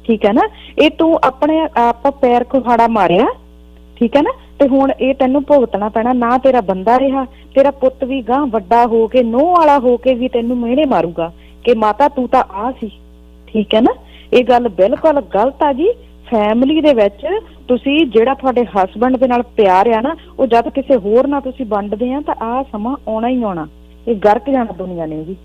ਠੀਕ ਹੈ ਨਾ। ਇਹ ਤੂੰ ਆਪਣੇ ਆਪ ਪੈਰ ਕੁਹਾੜਾ ਮਾਰਿਆ, ਠੀਕ ਹੈ ਨਾ, ਤੇ ਹੁਣ ਇਹ ਤੈਨੂੰ ਭੁਗਤਣਾ ਪੈਣਾ। ਨਾ ਤੇਰਾ ਬੰਦਾ ਰਿਹਾ, ਤੇਰਾ ਪੁੱਤ ਵੀ ਗਾਂ ਵੱਡਾ ਹੋ ਕੇ ਨੂੰਹ ਵਾਲਾ ਹੋ ਕੇ ਵੀ ਤੈਨੂੰ ਮਿਹਣੇ ਮਾਰੂਗਾ ਕਿ ਮਾਤਾ ਤੂੰ ਤਾਂ ਆ ਸੀ। ਠੀਕ ਹੈ ਨਾ। ਇਹ ਗੱਲ ਬਿਲਕੁਲ ਗਲਤ ਆ ਜੀ। ਫੈਮਿਲੀ ਦੇ ਵਿੱਚ ਤੁਸੀਂ ਜਿਹੜਾ ਤੁਹਾਡੇ ਹਸਬੈਂਡ ਦੇ ਨਾਲ ਪਿਆਰ ਆ ਨਾ, ਉਹ ਜਦ ਕਿਸੇ ਹੋਰ ਨਾਲ ਤੁਸੀਂ ਵੰਡਦੇ ਆ ਤਾਂ ਆਹ ਸਮਾਂ ਆਉਣਾ ਹੀ ਆਉਣਾ। ਇਹ ਗਰਕ ਜਾਣਾ ਦੁਨੀਆ ਨੇ ਜੀ,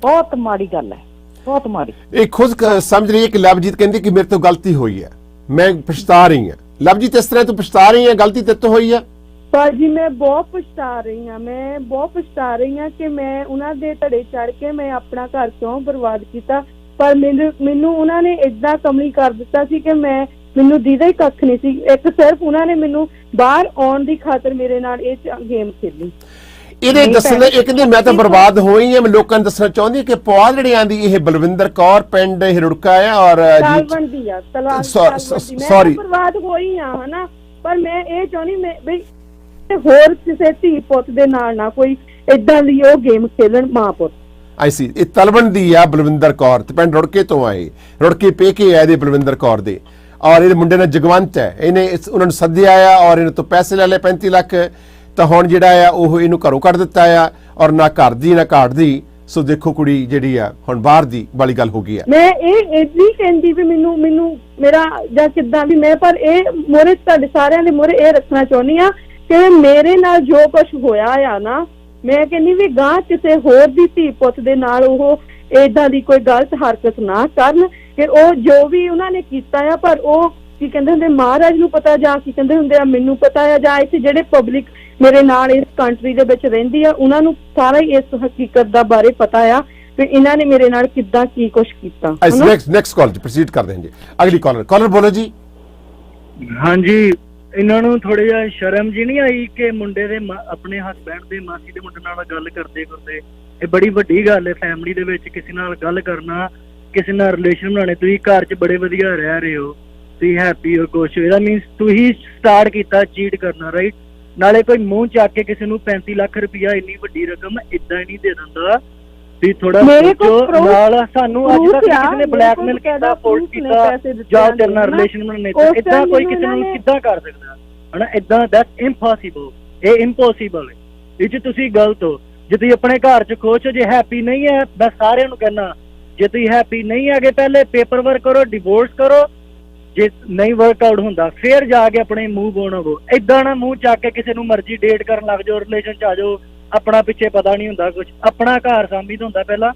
ਬਹੁਤ ਮਾੜੀ ਗੱਲ ਹੈ, ਬਹੁਤ ਮਾੜੀ। ਇਹ ਖੁਦ ਸਮਝ ਰਹੀ ਹੈ ਕਿ ਲਵਜੀਤ ਕਹਿੰਦੀ ਕਿ ਮੇਰੇ ਤੋਂ ਗਲਤੀ ਹੋਈ ਹੈ, ਮੈਂ ਪਛਤਾ ਰਹੀ ਹਾਂ। ਲਵਜੀਤ ਇਸ ਤਰ੍ਹਾਂ ਤੂੰ ਪਛਤਾ ਰਹੀ ਹੈ, ਗਲਤੀ ਤੇਰੇ ਤੋਂ ਹੋਈ ਹੈ? ਭਾਜੀ ਮੈਂ ਬਹੁਤ ਪਛਤਾ ਰਹੀ ਹਾਂ, ਮੈਂ ਬਹੁਤ ਪਛਤਾ ਰਹੀ ਹਾਂ ਕਿ ਮੈਂ ਉਹਨਾਂ ਦੇ ਧੜੇ ਚੜ ਕੇ ਮੈਂ ਆਪਣਾ ਘਰ ਕਿਉਂ ਬਰਬਾਦ ਕੀਤਾ। ਪਰ ਮੈਨੂੰ ਉਹਨਾਂ ਨੇ ਏਦਾਂ ਕਮਲੀ ਕਰ ਦਿੱਤਾ ਸੀ ਕਿ ਮੈਨੂੰ ਦੀਦਾ ਹੀ ਕੱਖ ਨਹੀਂ ਸੀ। ਇੱਕ ਸਿਰਫ ਉਹਨਾਂ ਨੇ ਮੈਨੂੰ ਬਾਹਰ ਆਉਣ ਦੀ ਖਾਤਰ ਮੇਰੇ ਨਾਲ ਇਹ ਗੇਮ ਖੇਲੀ। ਇਹਦੇ ਦੱਸਣ ਇਹ ਕਹਿੰਦੀ ਮੈਂ ਤਾਂ ਬਰਬਾਦ ਹੋਈ ਹਾਂ। ਮੈਂ ਲੋਕਾਂ ਨੂੰ ਦੱਸਣਾ ਚਾਹੁੰਦੀ ਕਿ ਪੁਆਲੜਿਆਂ ਦੀ ਇਹ ਬਲਵਿੰਦਰ ਕੌਰ ਪਿੰਡ ਹਿਰੁੜਕਾ ਹੈ ਔਰ ਤਲਵੰਡੀ ਆ, ਸੌਰੀ ਬਰਬਾਦ ਹੋਈ ਆ ਹਨਾ। ਪਰ ਮੈਂ ਇਹ ਚਾਹੁੰਦੀ ਮੈਂ ਬਈ ਹੋਰ ਕਿਸੇ ਧੀ ਪੁੱਤ ਦੇ ਨਾਲ ਨਾ ਕੋਈ ਏਦਾਂ ਦੀ ਉਹ ਗੇਮ ਖੇਲਣ ਮਾਂ ਪੁੱਤ। ਆਈ ਸੀ। ਇਹ ਤਲਵਣ ਦੀ ਆ ਬਲਵਿੰਦਰ ਕੌਰ ਤੇ ਪਿੰਡ ਰੁੜਕੇ ਤੋਂ ਆਏ, ਰੁੜਕੇ ਪੇਕੇ ਆ ਇਹਦੇ ਬਲਵਿੰਦਰ ਕੌਰ ਦੇ, ਔਰ ਇਹਦੇ ਮੁੰਡੇ ਨਾਲ ਜਗਵੰਤ ਹੈ, ਇਹਨੇ ਉਹਨਾਂ ਨੂੰ ਸੱਦਿਆ ਆ ਔਰ ਇਹਨਾਂ ਤੋਂ ਪੈਸੇ ਲੈ ਲਏ 35 ਲੱਖ। ਤਾਂ ਹੁਣ ਜਿਹੜਾ ਆ ਉਹ ਇਹਨੂੰ ਘਰੋਂ ਕੱਢ ਦਿੱਤਾ ਆ, ਔਰ ਨਾ ਘਰ ਦੀ ਨਾ ਘਾਟ ਦੀ। ਸੋ ਦੇਖੋ ਕੁੜੀ ਜਿਹੜੀ ਆ ਹੁਣ ਬਾਹਰ ਦੀ ਵਾਲੀ ਗੱਲ ਹੋ ਗਈ ਆ। ਮੈਂ ਇਹ ਨਹੀਂ ਕਹਿੰਦੀ ਵੀ ਮੈਨੂੰ ਮੇਰਾ ਜਾਂ ਕਿੱਦਾਂ ਵੀ, ਮੈਂ ਪਰ ਇਹ ਮੋਰੇ ਤੁਹਾਡੇ ਸਾਰਿਆਂ ਦੇ ਮੋਰੇ ਇਹ ਰੱਖਣਾ ਚਾਹੁੰਦੀ ਆ ਕਿ ਮੇਰੇ ਨਾਲ ਜੋ ਕੁਝ ਹੋਇਆ ਆ ਨਾ, ਮੈਂ ਕਹਿੰਦੀ ਵੀ ਗਾਂ ਕਿਸੇ ਹੋਰ ਦੀ ਧੀ ਪੁੱਤ ਦੇ ਨਾਲ ਉਹ ਏਦਾਂ ਦੀ ਕੋਈ ਗਲਤ ਹਰਕਤ ਨਾ ਕਰਨ, ਕਿ ਉਹ ਜੋ ਵੀ ਉਹਨਾਂ ਨੇ ਕੀਤਾ ਆ, ਪਰ ਉਹ ਕੀ ਕਹਿੰਦੇ ਹੁੰਦੇ ਮਹਾਰਾਜ ਨੂੰ ਪਤਾ, ਜਾਂ ਕੀ ਕਹਿੰਦੇ ਹੁੰਦੇ ਆ ਮੈਨੂੰ ਪਤਾ ਆ, ਜਾਂ ਇੱਥੇ ਜਿਹੜੇ ਪਬਲਿਕ ਮੇਰੇ ਨਾਲ ਇਸ ਕੰਟਰੀ ਦੇ ਵਿੱਚ ਰਹਿੰਦੀ ਆ ਉਹਨਾਂ ਨੂੰ ਸਾਰਾ ਹੀ ਇਸ ਹਕੀਕਤ ਦਾ ਬਾਰੇ ਪਤਾ ਆ ਵੀ ਇਹਨਾਂ ਨੇ ਮੇਰੇ ਨਾਲ ਕਿੱਦਾਂ ਕੀ ਕੁਛ ਕੀਤਾ। ਨੈਕਸਟ ਕਾਲ ਜੀ ਪ੍ਰੋਸੀਡ ਕਰਦੇ ਹਾਂ ਜੀ। ਅਗਲੀ ਕਾਲਰ ਬੋਲੋ ਜੀ। ਹਾਂਜੀ, ਇਹਨਾਂ ਨੂੰ ਥੋੜਾ ਜਿਹਾ ਸ਼ਰਮ ਜੀ ਨਹੀਂ ਆਈ ਕਿ ਮੁੰਡੇ ਦੇ ਆਪਣੇ ਹਸਬੈਂਡ ਦੇ ਮਾਸੀ ਦੇ ਮੁੰਡੇ ਨਾਲ ਗੱਲ ਕਰਦੇ ਇਹ ਬੜੀ ਵੱਡੀ ਗੱਲ ਹੈ ਫੈਮਿਲੀ ਦੇ ਵਿੱਚ ਕਿਸੇ ਨਾਲ ਗੱਲ ਕਰਨਾ, ਕਿਸੇ ਨਾਲ ਰਿਲੇਸ਼ਨ ਬਣਾਉਣੇ। ਤੁਸੀਂ ਘਰ 'ਚ ਬੜੇ ਵਧੀਆ ਰਹਿ ਰਹੇ ਹੋ, ਤੁਸੀਂ ਹੈਪੀ ਹੋ, ਕੁਛ ਇਹਦਾ ਮੀਨਸ ਤੁਸੀਂ ਸਟਾਰਟ ਕੀਤਾ ਚੀਟ ਕਰਨਾ, ਰਾਈਟ। ਨਾਲੇ ਕੋਈ ਮੂੰਹ ਚੱਕ ਕੇ ਕਿਸੇ ਨੂੰ 35 ਲੱਖ ਰੁਪਇਆ ਇੰਨੀ ਵੱਡੀ ਰਕਮ ਇਦਾਂ ਹੀ ਨਹੀਂ ਦੇ ਦਿੰਦਾ। ਤੁਸੀਂ ਥੋੜਾ ਸੋਚੋ ਨਾਲ। ਸਾਨੂੰ ਅੱਜ ਤੱਕ ਕਿਸੇ ਨੇ ਬਲੈਕਮੇਲ ਕੀਤਾ, ਫੋਰਸ ਕੀਤਾ ਜਾਂ ਤੇਰੇ ਨਾਲ ਰਿਲੇਸ਼ਨ ਬਣਾਉਣੇ, ਇਦਾਂ ਕੋਈ ਕਿਸੇ ਨੂੰ ਕਿੱਦਾਂ ਕਰ ਸਕਦਾ ਹਨਾ? ਇਦਾਂ ਦੈਟਸ ਇੰਪੋਸੀਬਲ, ਇਹ ਇੰਪੋਸੀਬਲ ਹੈ। ਇਹ 'ਚ ਤੁਸੀਂ ਗਲਤ ਹੋ। ਜੇ ਤੁਸੀਂ ਆਪਣੇ ਘਰ 'ਚ ਖੁਸ਼ ਹੋ, ਜੇ ਹੈਪੀ ਨਹੀਂ ਹੈ, ਮੈਂ ਸਾਰਿਆਂ ਨੂੰ ਕਹਿਣਾ ਜੇ ਤੁਸੀਂ ਹੈਪੀ ਨਹੀਂ ਹੈਗੇ ਪਹਿਲੇ ਪੇਪਰ ਵਰਕ ਕਰੋ, ਡਿਵੋਰਸ ਕਰੋ। ਜੇ ਨਹੀਂ ਵਰਕਆਊਟ ਹੁੰਦਾ ਫਿਰ ਜਾ ਕੇ ਆਪਣੇ ਮੂਵ ਔਨ ਹੋਵੋ। ਏਦਾਂ ਨਾ ਮੂੰਹ ਚੱਕ ਕੇ ਕਿਸੇ ਨੂੰ ਮਰਜ਼ੀ ਡੇਟ ਕਰਨ ਲੱਗ ਜਾਓ, ਰਿਲੇਸ਼ਨ 'ਚ ਆ ਜਾਓ, ਆਪਣਾ ਪਿੱਛੇ ਪਤਾ ਨਹੀਂ ਹੁੰਦਾ ਕੁਝ। ਆਪਣਾ ਘਰ ਸਾਂਭੀਦਾ ਹੁੰਦਾ ਪਹਿਲਾਂ,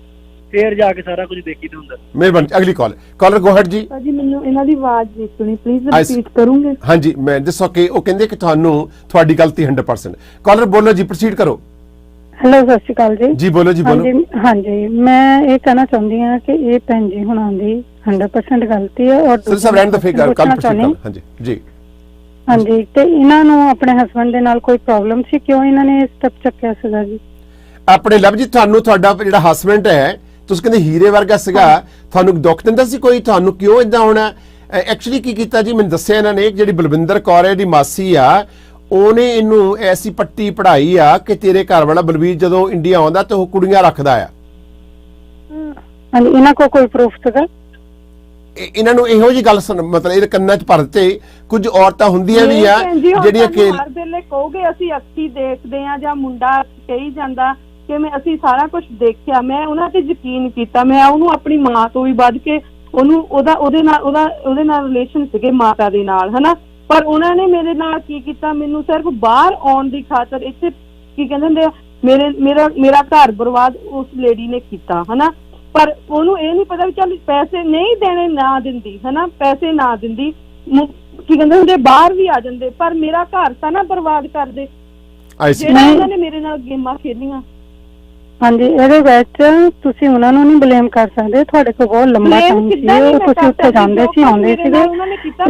ਫਿਰ ਜਾ ਕੇ ਸਾਰਾ ਕੁਝ ਦੇਖੀਦਾ ਹੁੰਦਾ। ਮਿਹਰਬਾਨੀ। ਅਗਲੀ ਕਾਲਰ ਗੋ ਹੈਡ ਜੀ। ਭਾਜੀ ਮੈਨੂੰ ਇਹਨਾਂ ਦੀ ਆਵਾਜ਼ ਨਹੀਂ ਸੁਣੀ, ਪਲੀਜ਼ ਰਿਪੀਟ ਕਰੋਗੇ? ਹਾਂਜੀ, ਮੈਂ ਦੱਸੋ ਕਿ ਉਹ ਕਹਿੰਦੇ ਕਿ ਤੁਹਾਡੀ ਗਲਤੀ 100%। ਕਾਲਰ ਬੋਲੋ ਜੀ, ਪ੍ਰੋਸੀਡ ਕਰੋ। ਹੈਲੋ, ਸਤਿ ਸ਼੍ਰੀ ਅਕਾਲ ਜੀ। ਜੀ ਬੋਲੋ ਜੀ, ਬੋਲੋ। ਹਾਂਜੀ, ਮੈਂ ਇਹ ਕਹਿਣਾ ਚਾਹੁੰਦੀ ਹਾਂ ਕਿ ਇਹ ਭੈਣ ਜੀ ਹੁਣਾਂ ਦੀ 100% ਗਲਤੀ ਹੈ, ਔਰ ਸਰ ਸਭ ਰਹਿਣ ਦਾ ਫੇਕ ਕੱਲ ਪ੍ਰੋਸੀਡ ਕਰੋ। ਹਾਂਜੀ ਜੀ। ਹਾਂਜੀ, ਤੇ ਇਹਨਾਂ ਨੂੰ ਆਪਣੇ ਹਸਬੰਡ ਦੇ ਨਾਲ ਕੋਈ ਪ੍ਰੋਬਲਮ ਸੀ, ਕਿਉਂ ਇਹਨਾਂ ਨੇ ਸਟੈਪ ਚੱਕਿਆ ਸੀਗਾ ਜੀ? ਆਪਣੇ ਲਵ ਜੀ, ਤੁਹਾਡਾ ਜਿਹੜਾ ਹਸਬੰਡ ਹੈ ਤੁਸੀਂ ਕਹਿੰਦੇ ਹੀਰੇ ਵਰਗਾ ਸੀਗਾ, ਤੁਹਾਨੂੰ ਦੁੱਖ ਦਿੰਦਾ ਸੀ ਕੋਈ? ਤੁਹਾਨੂੰ ਕਿਉਂ ਇਦਾਂ ਹੋਣਾ? ਐਕਚੁਅਲੀ ਕੀ ਕੀਤਾ ਜੀ, ਮੈਨੂੰ ਦੱਸਿਆ ਇਹਨਾਂ ਨੇ, ਜਿਹੜੀ ਬਲਵਿੰਦਰ ਕੌਰ ਹੈ ਦੀ ਮਾਸੀ ਆ, ਉਹਨੇ ਇਹਨੂੰ ਐਸੀ ਪੱਟੀ ਪੜਾਈ ਆ ਕਿ ਤੇਰੇ ਘਰ ਵਾਲਾ ਬਲਵੀਰ ਜਦੋਂ ਇੰਡੀਆ ਆਉਂਦਾ ਤੇ ਉਹ ਕੁੜੀਆਂ ਰੱਖਦਾ ਆ। ਹਾਂਜੀ, ਇਹਨਾਂ ਕੋਲ ਕੋਈ ਪ੍ਰੂਫ ਸੀਗਾ? ਇਹਨਾਂ ਨੂੰ ਇਹੋ ਜੀ ਗੱਲ ਮਤਲਬ ਇਹ ਕੰਨਾਂ 'ਚ ਭਰ ਦਿੱਤੇ। ਕੁਝ ਔਰਤਾਂ ਹੁੰਦੀਆਂ ਵੀ ਆ ਜਿਹੜੀਆਂ ਕਿ ਹਰ ਵੇਲੇ ਕਹੋਗੇ ਅਸੀਂ ਅੱਖੀ ਦੇਖਦੇ ਆ, ਜਾਂ ਮੁੰਡਾ ਕਹੀ ਜਾਂਦਾ ਕਿ ਅਸੀਂ ਸਾਰਾ ਕੁਝ ਦੇਖਿਆ। ਮੈਂ ਉਹਨਾਂ ਤੇ ਯਕੀਨ ਕੀਤਾ, ਮੈਂ ਉਹਨੂੰ ਆਪਣੀ ਮਾਂ ਤੋਂ ਵੀ ਵੱਧ ਕੇ ਉਹਦੇ ਨਾਲ ਰਿਲੇਸ਼ਨ ਸੀਗੇ ਮਾਤਾ ਦੇ ਨਾਲ, ਹਨਾ। ਪਰ ਉਹਨਾਂ ਨੇ ਮੇਰੇ ਨਾਲ ਕੀ ਕੀਤਾ, ਮੈਨੂੰ ਸਿਰਫ ਬਾਹਰ ਆਉਣ ਦੀ ਖਾਤਰ, ਇੱਥੇ ਕੀ ਕਹਿੰਦੇ ਹੁੰਦੇ ਆ, ਮੇਰਾ ਘਰ ਬਰਬਾਦ ਉਸ ਲੇਡੀ ਨੇ ਕੀਤਾ, ਹਨਾ। ਪਰ ਉਹਨੂੰ ਇਹ ਨਹੀਂ ਪਤਾ ਵੀ ਚੱਲ ਪੈਸੇ ਨਹੀਂ ਦੇਣੇ, ਨਾ ਦਿੰਦੀ, ਹਨਾ, ਪੈਸੇ ਨਾ ਦਿੰਦੀ, ਕੀ ਕਹਿੰਦੇ ਹੁੰਦੇ ਬਾਹਰ ਵੀ ਆ ਜਾਂਦੇ, ਪਰ ਮੇਰਾ ਘਰ ਤਾਂ ਨਾ ਬਰਬਾਦ ਕਰਦੇ ਜਿਹੜਾ ਉਹਨਾਂ ਨੇ ਮੇਰੇ ਨਾਲ ਗੇਮਾਂ ਖੇਲੀਆਂ। ਹਾਂਜੀ, ਇਹਦੇ ਵਿੱਚ ਤੁਸੀਂ ਉਹਨਾਂ ਨੂੰ ਨਹੀਂ ਬਲੇਮ ਕਰ ਸਕਦੇ, ਤੁਹਾਡੇ ਕੋਲ ਬਹੁਤ ਲੰਬਾ ਟਾਈਮ ਸੀ, ਤੁਸੀਂ ਉੱਥੇ ਜਾਂਦੇ ਸੀ, ਆਉਂਦੇ ਸੀਗੇ,